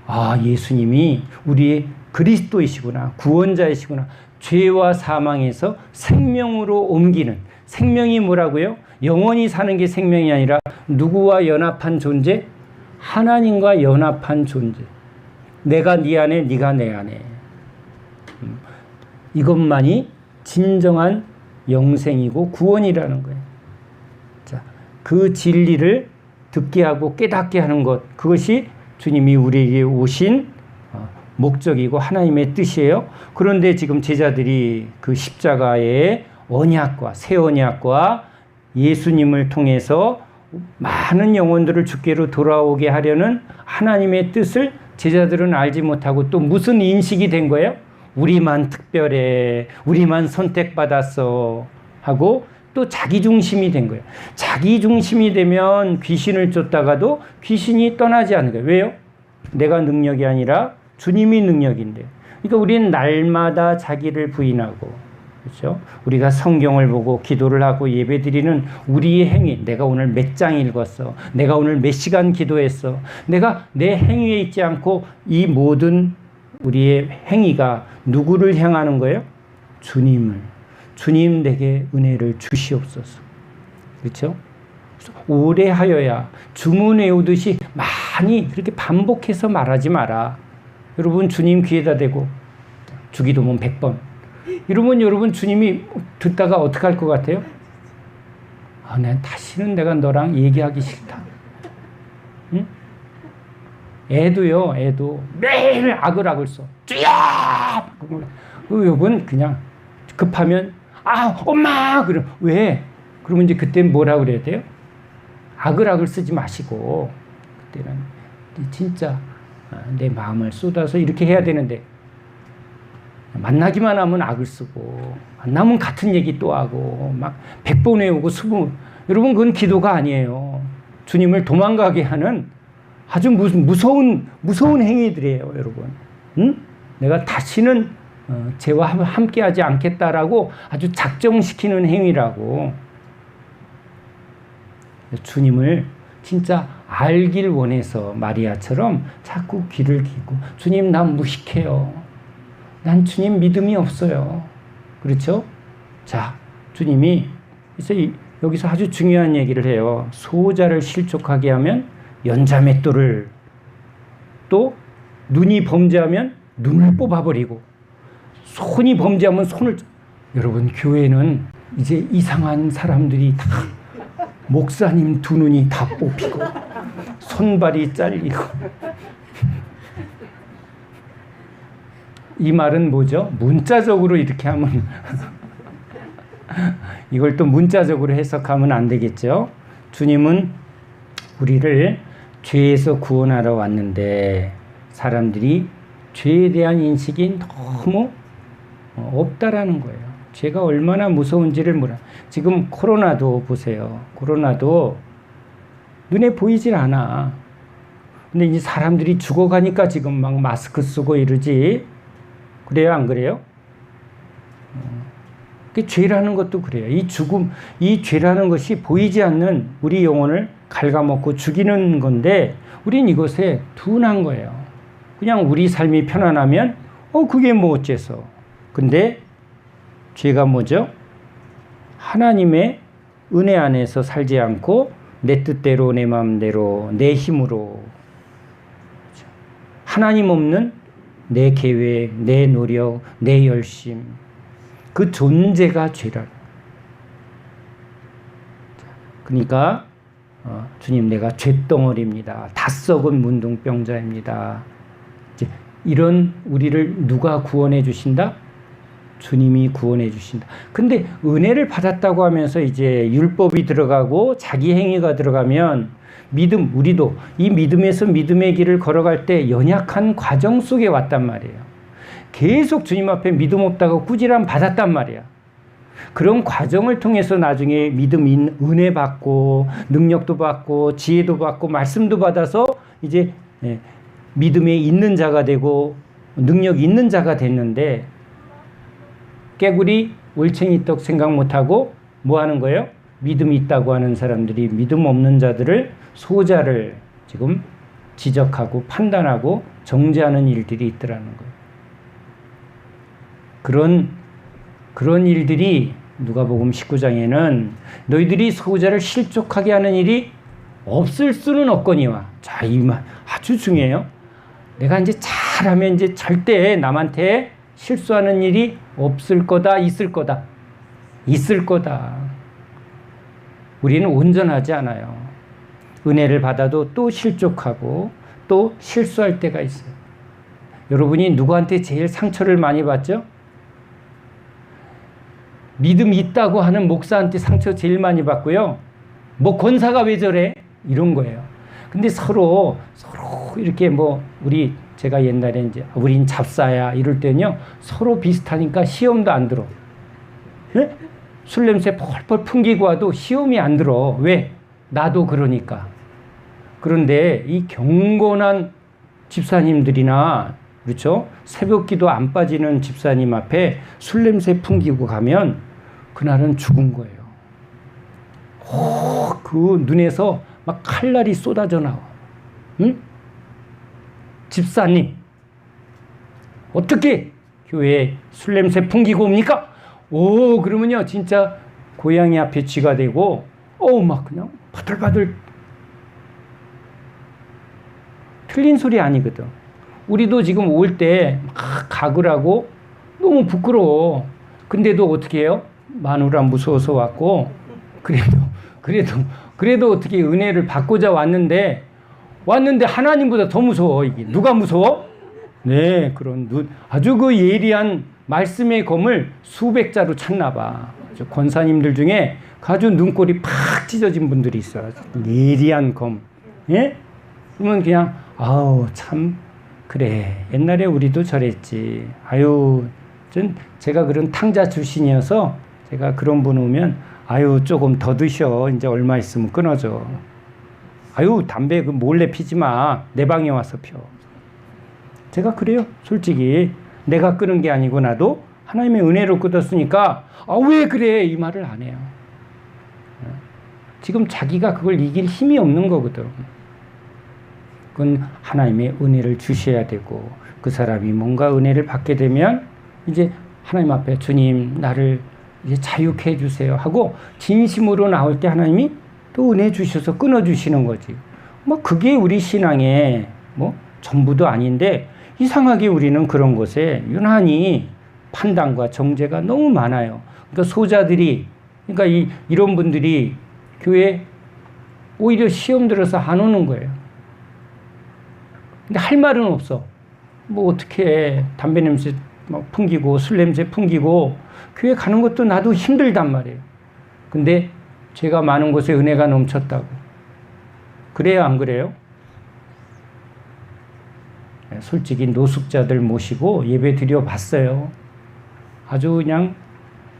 아, 예수님이 우리의 그리스도이시구나, 구원자이시구나. 죄와 사망에서 생명으로 옮기는, 생명이 뭐라고요? 영원히 사는 게 생명이 아니라 누구와 연합한 존재? 하나님과 연합한 존재. 내가 네 안에, 네가 내 안에. 이것만이 진정한 영생이고 구원이라는 거예요. 자, 그 진리를 듣게 하고 깨닫게 하는 것, 그것이 주님이 우리에게 오신 목적이고 하나님의 뜻이에요. 그런데 지금 제자들이 그 십자가의 언약과 새 언약과 예수님을 통해서 많은 영혼들을 주께로 돌아오게 하려는 하나님의 뜻을 제자들은 알지 못하고 또 무슨 인식이 된 거예요? 우리만 특별해, 우리만 선택받았어 하고 또 자기중심이 된 거예요. 자기중심이 되면 귀신을 쫓다가도 귀신이 떠나지 않는 거예요. 왜요? 내가 능력이 아니라 주님이 능력인데. 그러니까 우리는 날마다 자기를 부인하고, 그렇죠? 우리가 성경을 보고 기도를 하고 예배드리는 우리의 행위, 내가 오늘 몇 장 읽었어, 내가 오늘 몇 시간 기도했어, 내가 내 행위에 있지 않고 이 모든 우리의 행위가 누구를 향하는 거예요? 주님을. 주님 내게 은혜를 주시옵소서. 그렇죠? 오래 하여야 주문 외우듯이 많이 그렇게 반복해서 말하지 마라. 여러분 주님 귀에다 대고 주기도문 100번. 이러면 여러분 주님이 듣다가 어떻게 할 것 같아요? 아, 다시는 내가 너랑 얘기하기 싫다. 응? 애도 매일 악을 써. 주여! 여러분 그냥 급하면 엄마! 그럼 왜? 그러면 이제 그때는 뭐라 그래야 돼요? 악을 쓰지 마시고 그때는 진짜 내 마음을 쏟아서 이렇게 해야 되는데 만나기만 하면 악을 쓰고 만나면 같은 얘기 또 하고 막 100번 외우고 20번. 여러분 그건 기도가 아니에요. 주님을 도망가게 하는 아주 무서운 행위들이에요, 여러분. 응? 내가 다시는 쟤와 함께하지 않겠다라고 아주 작정시키는 행위라고. 주님을 진짜 알길 원해서 마리아처럼 자꾸 귀를 기고 주님 난 무식해요. 난 주님 믿음이 없어요. 그렇죠? 자, 주님이 그래서 여기서 아주 중요한 얘기를 해요. 소자를 실족하게 하면 연자맷돌을, 또 눈이 범죄하면 눈을 뽑아버리고 손이 범죄하면 손을. 여러분 교회는 이제 이상한 사람들이 다 목사님 두 눈이 다 뽑히고 손발이 잘리고. 이 말은 뭐죠? 문자적으로 이렇게 하면 이걸 또 문자적으로 해석하면 안 되겠죠. 주님은 우리를 죄에서 구원하러 왔는데 사람들이 죄에 대한 인식이 너무 없다라는 거예요. 죄가 얼마나 무서운지를 몰라. 지금 코로나도 보세요. 코로나도 눈에 보이질 않아. 근데 이제 사람들이 죽어가니까 지금 막 마스크 쓰고 이러지. 그래요, 안 그래요? 그 죄라는 것도 그래요. 이 죽음, 이 죄라는 것이 보이지 않는 우리 영혼을 갉아먹고 죽이는 건데 우린 이것에 둔한 거예요. 그냥 우리 삶이 편안하면 그게 뭐 어째서. 근데 죄가 뭐죠? 하나님의 은혜 안에서 살지 않고 내 뜻대로, 내 마음대로, 내 힘으로, 하나님 없는 내 계획, 내 노력, 내 열심, 그 존재가 죄라. 그러니까 주님, 내가 죄덩어리입니다. 다 썩은 문둥병자입니다. 이런 우리를 누가 구원해 주신다? 주님이 구원해 주신다. 근데 은혜를 받았다고 하면서 이제 율법이 들어가고 자기 행위가 들어가면 믿음, 우리도 이 믿음에서 믿음의 길을 걸어갈 때 연약한 과정 속에 왔단 말이에요. 계속 주님 앞에 믿음 없다고 꾸지람 받았단 말이야. 그런 과정을 통해서 나중에 믿음, 은혜 받고 능력도 받고 지혜도 받고 말씀도 받아서 이제 믿음에 있는 자가 되고 능력 있는 자가 됐는데, 깨구리 올챙이 떡 생각 못하고 뭐 하는 거예요? 믿음이 있다고 하는 사람들이 믿음 없는 자들을, 소자를 지금 지적하고 판단하고 정죄하는 일들이 있더라는 거예요. 그런 일들이 누가복음 19장에는 너희들이 소자를 실족하게 하는 일이 없을 수는 없거니와. 자, 이 말 아주 중요해요. 내가 이제 잘하면 이제 절대 남한테 실수하는 일이 없을 거다, 있을 거다. 있을 거다. 우리는 온전하지 않아요. 은혜를 받아도 또 실족하고 또 실수할 때가 있어요. 여러분이 누구한테 제일 상처를 많이 받죠? 믿음이 있다고 하는 목사한테 상처 제일 많이 받고요. 뭐 권사가 왜 저래? 이런 거예요. 근데 서로 이렇게 제가 옛날에 이제 우린 잡사야 이럴 때는요, 서로 비슷하니까 시험도 안 들어. 예? 술 냄새 펄펄 풍기고 와도 시험이 안 들어. 왜? 나도 그러니까. 그런데 이 경건한 집사님들이나, 그렇죠? 새벽기도 안 빠지는 집사님 앞에 술 냄새 풍기고 가면 그날은 죽은 거예요. 그 눈에서 막 칼날이 쏟아져 나와. 응? 집사님, 어떻게 교회에 술 냄새 풍기고 옵니까? 그러면요, 진짜 고양이 앞에 쥐가 되고, 막 그냥 바들바들. 틀린 소리 아니거든. 우리도 지금 올 때 막 가글하고 너무 부끄러워. 근데도 어떻게 해요? 마누라 무서워서 왔고, 그래도 어떻게 은혜를 받고자 왔는데 하나님보다 더 무서워. 이게 누가 무서워? 네, 그런 아주 그 예리한 말씀의 검을 수백 자루 찾나 봐. 권사님들 중에 아주 눈꼬리 팍 찢어진 분들이 있어요. 예리한 검. 예? 그러면 그냥 참 그래, 옛날에 우리도 저랬지. 제가 그런 탕자 출신이어서 제가 그런 분 오면 조금 더 드셔. 이제 얼마 있으면 끊어져. 담배 몰래 피지 마. 내 방에 와서 펴. 제가 그래요. 솔직히 내가 끊은 게 아니고 나도 하나님의 은혜로 끊었으니까 왜 그래? 이 말을 안 해요. 지금 자기가 그걸 이길 힘이 없는 거거든. 그건 하나님의 은혜를 주셔야 되고, 그 사람이 뭔가 은혜를 받게 되면 이제 하나님 앞에 주님, 나를 이제 자유케 해주세요 하고 진심으로 나올 때 하나님이 또 은혜 주셔서 끊어주시는 거지. 그게 우리 신앙의 전부도 아닌데, 이상하게 우리는 그런 것에 유난히 판단과 정죄가 너무 많아요. 그러니까 소자들이, 이런 분들이 교회 오히려 시험 들어서 안 오는 거예요. 근데 할 말은 없어. 어떻게 담배 냄새 풍기고 술 냄새 풍기고 교회 가는 것도 나도 힘들단 말이에요. 근데 죄가 많은 곳에 은혜가 넘쳤다고. 그래요, 안 그래요? 솔직히 노숙자들 모시고 예배 드려봤어요. 아주 그냥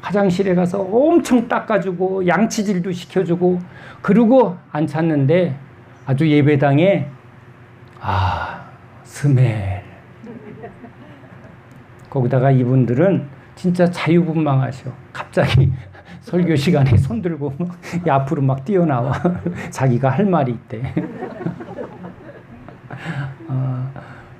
화장실에 가서 엄청 닦아주고 양치질도 시켜주고 그러고 안 찾는데 아주 예배당에 스멜. 거기다가 이분들은 진짜 자유분방하셔. 갑자기 설교 시간에 손 들고 앞으로 막 뛰어나와. 자기가 할 말이 있대.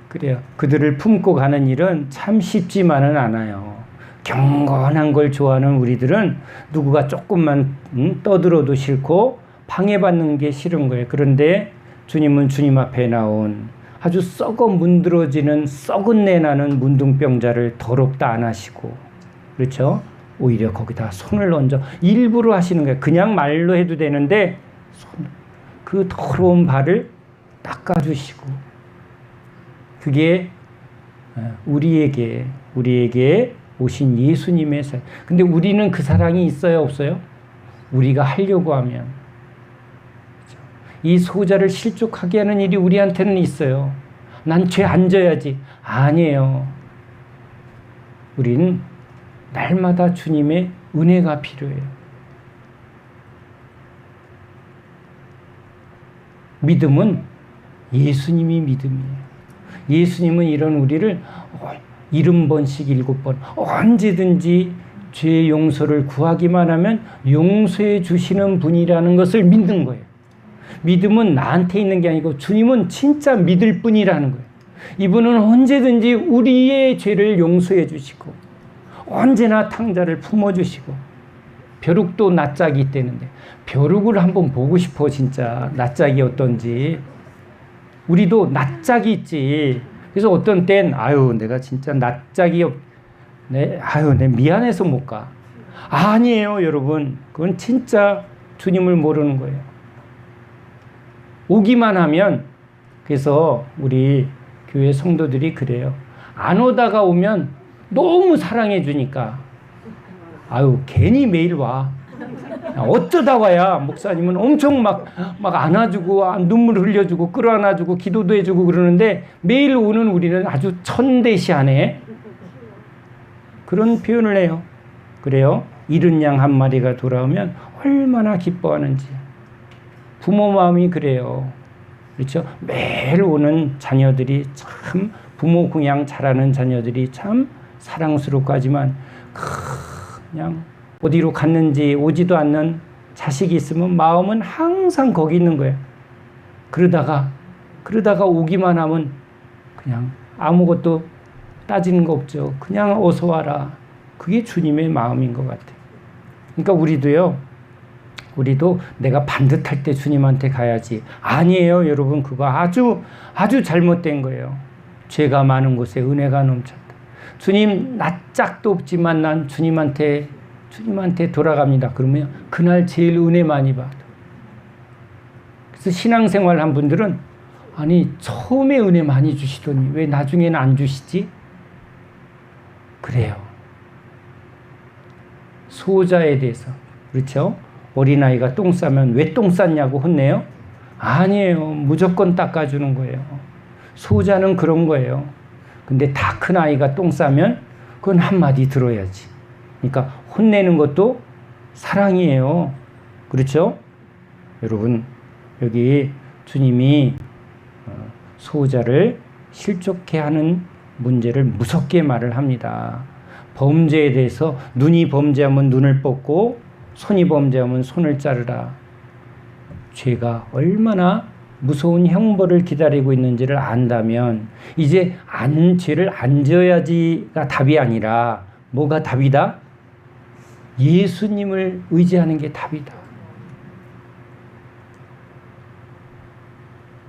그래요. 그들을 품고 가는 일은 참 쉽지만은 않아요. 경건한 걸 좋아하는 우리들은 누구가 조금만 떠들어도 싫고 방해받는 게 싫은 거예요. 그런데 주님은 주님 앞에 나온 아주 썩어 문드러지는 썩은 내 나는 문둥병자를 더럽다 안 하시고, 그렇죠? 오히려 거기다 손을 얹어 일부러 하시는 거예요. 그냥 말로 해도 되는데 그 더러운 발을 닦아주시고, 그게 우리에게 오신 예수님의 사랑. 근데 우리는 그 사랑이 있어요, 없어요? 우리가 하려고 하면. 이 소자를 실족하게 하는 일이 우리한테는 있어요. 난 죄 안 져야지. 아니에요. 우리는 날마다 주님의 은혜가 필요해요. 믿음은 예수님이 믿음이에요. 예수님은 이런 우리를 70번씩 7번 언제든지 죄 용서를 구하기만 하면 용서해 주시는 분이라는 것을 믿는 거예요. 믿음은 나한테 있는 게 아니고 주님은 진짜 믿을 뿐이라는 거예요. 이분은 언제든지 우리의 죄를 용서해 주시고 언제나 탕자를 품어주시고, 벼룩도 낯짝이 있다는데 벼룩을 한번 보고 싶어. 진짜 낯짝이 어떤지. 우리도 낯짝이 있지. 그래서 어떤 땐 내가 진짜 낯짝이 내 미안해서 못 가. 아니에요, 여러분. 그건 진짜 주님을 모르는 거예요. 오기만 하면, 그래서 우리 교회 성도들이 그래요. 안 오다가 오면 너무 사랑해 주니까 괜히 매일 와. 어쩌다 와야 목사님은 엄청 막 안아주고 눈물 흘려주고 끌어안아주고 기도도 해주고 그러는데, 매일 오는 우리는 아주 천대시하네. 그런 표현을 해요. 그래요. 잃은 양 한 마리가 돌아오면 얼마나 기뻐하는지. 부모 마음이 그래요. 그렇죠? 매일 오는 자녀들이 참, 부모 공양 잘하는 자녀들이 참 사랑스럽고 하지만 그냥 어디로 갔는지 오지도 않는 자식이 있으면 마음은 항상 거기 있는 거예요. 그러다가 오기만 하면 그냥 아무것도 따지는 거 없죠. 그냥 어서 와라. 그게 주님의 마음인 것 같아요. 그러니까 우리도 내가 반듯할 때 주님한테 가야지. 아니에요, 여러분. 그거 아주 잘못된 거예요. 죄가 많은 곳에 은혜가 넘쳤다. 주님 낯짝도 없지만 난 주님한테 돌아갑니다. 그러면 그날 제일 은혜 많이 받아. 그래서 신앙생활 한 분들은 처음에 은혜 많이 주시더니 왜 나중에는 안 주시지? 그래요. 소자에 대해서, 그렇죠? 어린아이가 똥 싸면 왜 똥 쌌냐고 혼내요? 아니에요. 무조건 닦아주는 거예요. 소자는 그런 거예요. 근데 다 큰 아이가 똥 싸면 그건 한마디 들어야지. 그러니까 혼내는 것도 사랑이에요. 그렇죠? 여러분, 여기 주님이 소자를 실족해 하는 문제를 무섭게 말을 합니다. 범죄에 대해서 눈이 범죄하면 눈을 뽑고 손이 범죄하면 손을 자르라. 죄가 얼마나 무서운 형벌을 기다리고 있는지를 안다면 이제 죄를 안 지어야지가 답이 아니라 뭐가 답이다? 예수님을 의지하는 게 답이다.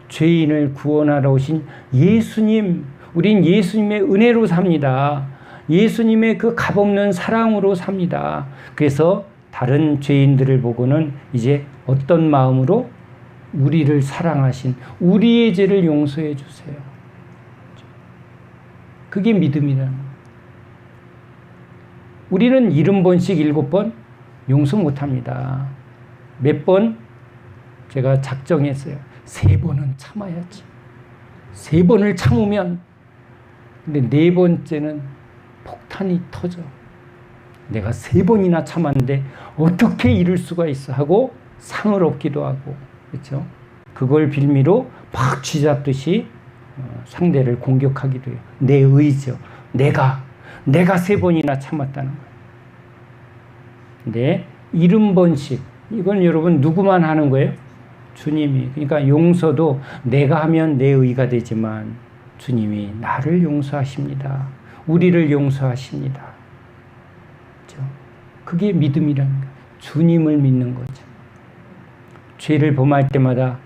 죄인을 구원하러 오신 예수님, 우린 예수님의 은혜로 삽니다. 예수님의 그 값없는 사랑으로 삽니다. 그래서 다른 죄인들을 보고는 이제 어떤 마음으로? 우리를 사랑하신 우리의 죄를 용서해 주세요. 그게 믿음이라는 거예요. 우리는 70번씩 7번 용서 못합니다. 몇 번? 제가 작정했어요. 3번은 참아야지. 3번을 참으면, 근데 4번째는 폭탄이 터져. 내가 3번이나 참았는데 어떻게 이럴 수가 있어 하고 상을 얻기도 하고, 그렇죠? 그걸 빌미로 막 쥐잡듯이 상대를 공격하기도 해요. 내 의지요. 내가 3번이나 참았다는 거예요. 근데 70번씩, 이건 여러분 누구만 하는 거예요? 주님이. 그러니까 용서도 내가 하면 내 의가 되지만 주님이 나를 용서하십니다. 우리를 용서하십니다. 그렇죠? 그게 믿음이라는 거예요. 주님을 믿는 거죠. 죄를 범할 때마다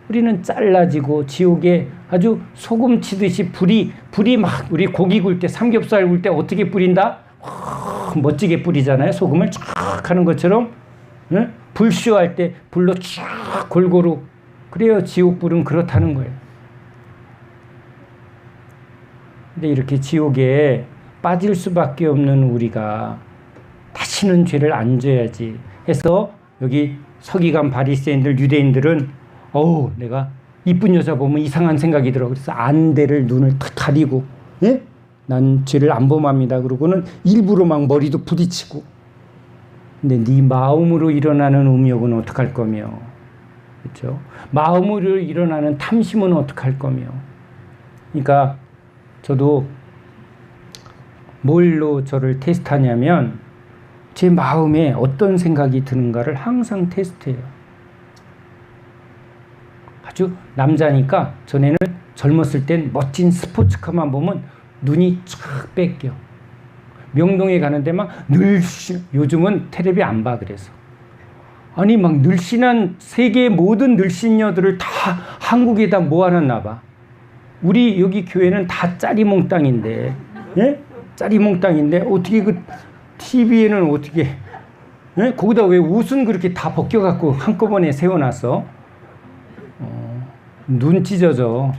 우리는 잘라지고 지옥에 아주 소금 치듯이 불이 막 우리 고기 굴 때 삼겹살 굴 때 어떻게 뿌린다? 멋지게 뿌리잖아요. 소금을 쫙 하는 것처럼. 응? 불쇼할 때 불로 쫙 골고루. 그래요. 지옥불은 그렇다는 거예요. 근데 이렇게 지옥에 빠질 수밖에 없는 우리가 다시는 죄를 안 져야지 해서 여기 서기관 바리새인들 유대인들은 내가 이쁜 여자 보면 이상한 생각이 들어. 그래서 안대를 눈을 탁 가리고, 예? 난 죄를 안 범합니다. 그러고는 일부러 막 머리도 부딪히고. 근데 네 마음으로 일어나는 음욕은 어떡할 거며, 그렇죠? 마음으로 일어나는 탐심은 어떡할 거며. 그러니까 저도 뭘로 저를 테스트하냐면 제 마음에 어떤 생각이 드는가를 항상 테스트해요. 아주 남자니까 전에는 젊었을 땐 멋진 스포츠카만 보면 눈이 쫙 뺏겨. 명동에 가는데 막 요즘은 텔레비 안 봐. 그래서 아니 막 늘씬한 세계의 모든 늘씬녀들을 다 한국에다 모아놨나 봐. 우리 여기 교회는 다 짜리몽땅인데, 예? 짜리몽땅인데 어떻게 그 TV에는 어떻게, 예? 거기다 왜 옷은 그렇게 다 벗겨갖고 한꺼번에 세워놨어? 눈 찢어져.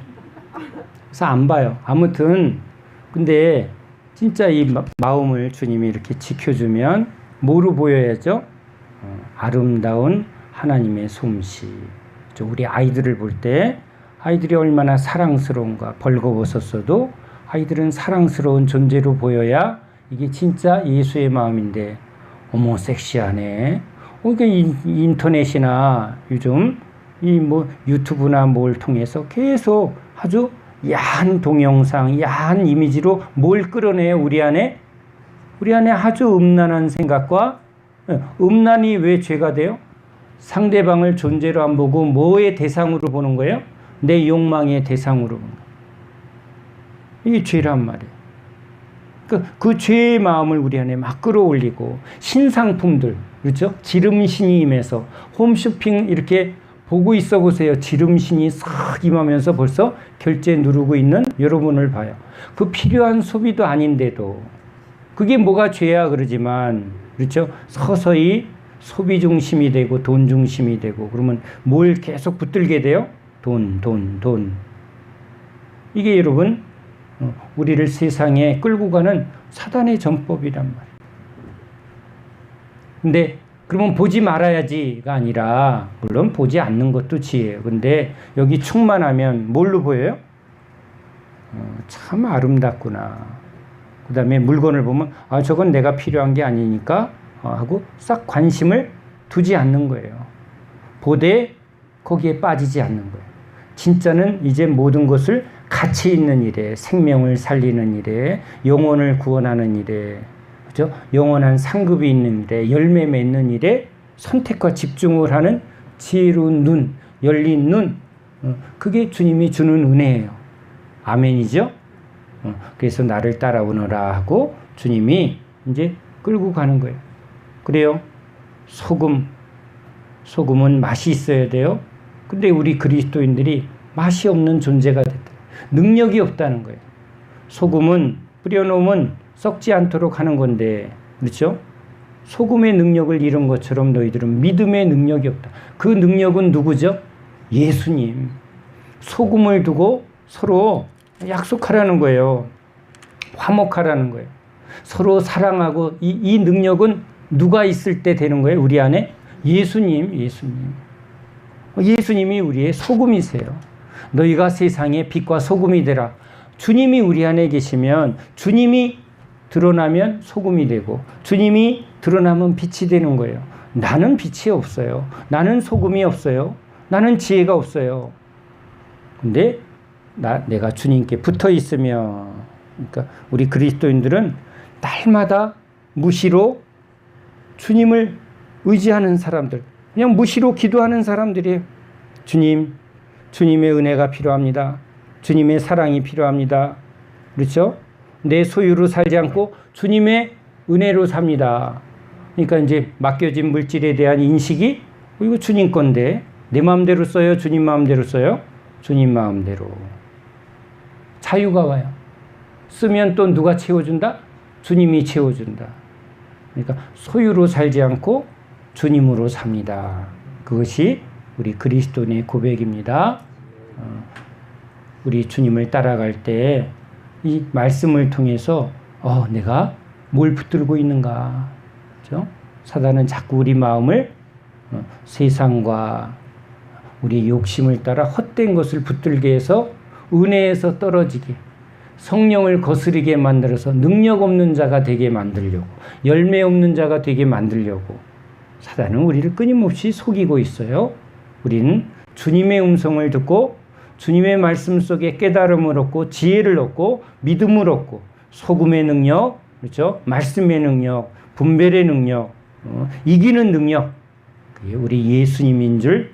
그래서 안 봐요. 아무튼 근데 진짜 이 마음을 주님이 이렇게 지켜주면 뭐로 보여야죠? 아름다운 하나님의 솜씨. 우리 아이들을 볼 때 아이들이 얼마나 사랑스러운가. 벌거벗었어도 아이들은 사랑스러운 존재로 보여야 이게 진짜 예수의 마음인데, 어머 섹시하네. 그러니까 인터넷이나 요즘 이 뭐 유튜브나 뭘 통해서 계속 아주 야한 동영상, 야한 이미지로 뭘 끌어내요? 우리 안에 아주 음란한 생각과, 음란이 왜 죄가 돼요? 상대방을 존재로 안 보고 뭐의 대상으로 보는 거예요? 내 욕망의 대상으로 보는 거예요. 이게 죄란 말이에요. 그 죄의 마음을 우리 안에 막 끌어올리고, 신상품들, 그렇죠? 지름신이 임해서 홈쇼핑 이렇게 보고 있어 보세요. 지름신이 싹 임하면서 벌써 결제 누르고 있는 여러분을 봐요. 그 필요한 소비도 아닌데도 그게 뭐가 죄야 그러지만, 그렇죠? 서서히 소비 중심이 되고 돈 중심이 되고, 그러면 뭘 계속 붙들게 돼요? 돈. 이게 여러분 우리를 세상에 끌고 가는 사단의 전법이란 말이에요. 근데 그러면 보지 말아야지가 아니라, 물론 보지 않는 것도 지혜예요. 근데 여기 충만하면 뭘로 보여요? 참 아름답구나. 그 다음에 물건을 보면 저건 내가 필요한 게 아니니까 하고 싹 관심을 두지 않는 거예요. 보되 거기에 빠지지 않는 거예요. 진짜는 이제 모든 것을 가치 있는 일에, 생명을 살리는 일에, 영혼을 구원하는 일에, 그죠? 영원한 상급이 있는 일에, 열매 맺는 일에 선택과 집중을 하는 지혜로운 눈, 열린 눈, 그게 주님이 주는 은혜예요. 아멘이죠? 그래서 나를 따라오너라 하고 주님이 이제 끌고 가는 거예요. 그래요. 소금은 맛이 있어야 돼요. 근데 우리 그리스도인들이 맛이 없는 존재가 됐다. 능력이 없다는 거예요. 소금은 뿌려놓으면 썩지 않도록 하는 건데, 그렇죠? 소금의 능력을 잃은 것처럼 너희들은 믿음의 능력이 없다. 그 능력은 누구죠? 예수님. 소금을 두고 서로 약속하라는 거예요. 화목하라는 거예요. 서로 사랑하고, 이 능력은 누가 있을 때 되는 거예요? 우리 안에? 예수님이 우리의 소금이세요. 너희가 세상의 빛과 소금이 되라. 주님이 우리 안에 계시면, 주님이 드러나면 소금이 되고, 주님이 드러나면 빛이 되는 거예요. 나는 빛이 없어요. 나는 소금이 없어요. 나는 지혜가 없어요. 근데 내가 주님께 붙어 있으면, 그러니까 우리 그리스도인들은 날마다 무시로 주님을 의지하는 사람들, 그냥 무시로 기도하는 사람들이에요. 주님의 은혜가 필요합니다. 주님의 사랑이 필요합니다. 그렇죠? 내 소유로 살지 않고 주님의 은혜로 삽니다. 그러니까 이제 맡겨진 물질에 대한 인식이, 이거 주님 건데 내 마음대로 써요? 주님 마음대로 써요? 주님 마음대로. 자유가 와요. 쓰면 또 누가 채워준다? 주님이 채워준다. 그러니까 소유로 살지 않고 주님으로 삽니다. 그것이 우리 그리스도인의 고백입니다. 우리 주님을 따라갈 때 이 말씀을 통해서 내가 뭘 붙들고 있는가? 그렇죠? 사단은 자꾸 우리 마음을 세상과 우리 욕심을 따라 헛된 것을 붙들게 해서 은혜에서 떨어지게, 성령을 거스르게 만들어서 능력 없는 자가 되게 만들려고, 열매 없는 자가 되게 만들려고 사단은 우리를 끊임없이 속이고 있어요. 우리는 주님의 음성을 듣고 주님의 말씀 속에 깨달음을 얻고 지혜를 얻고 믿음을 얻고 소금의 능력, 그렇죠? 말씀의 능력, 분별의 능력, 이기는 능력, 그게 우리 예수님인 줄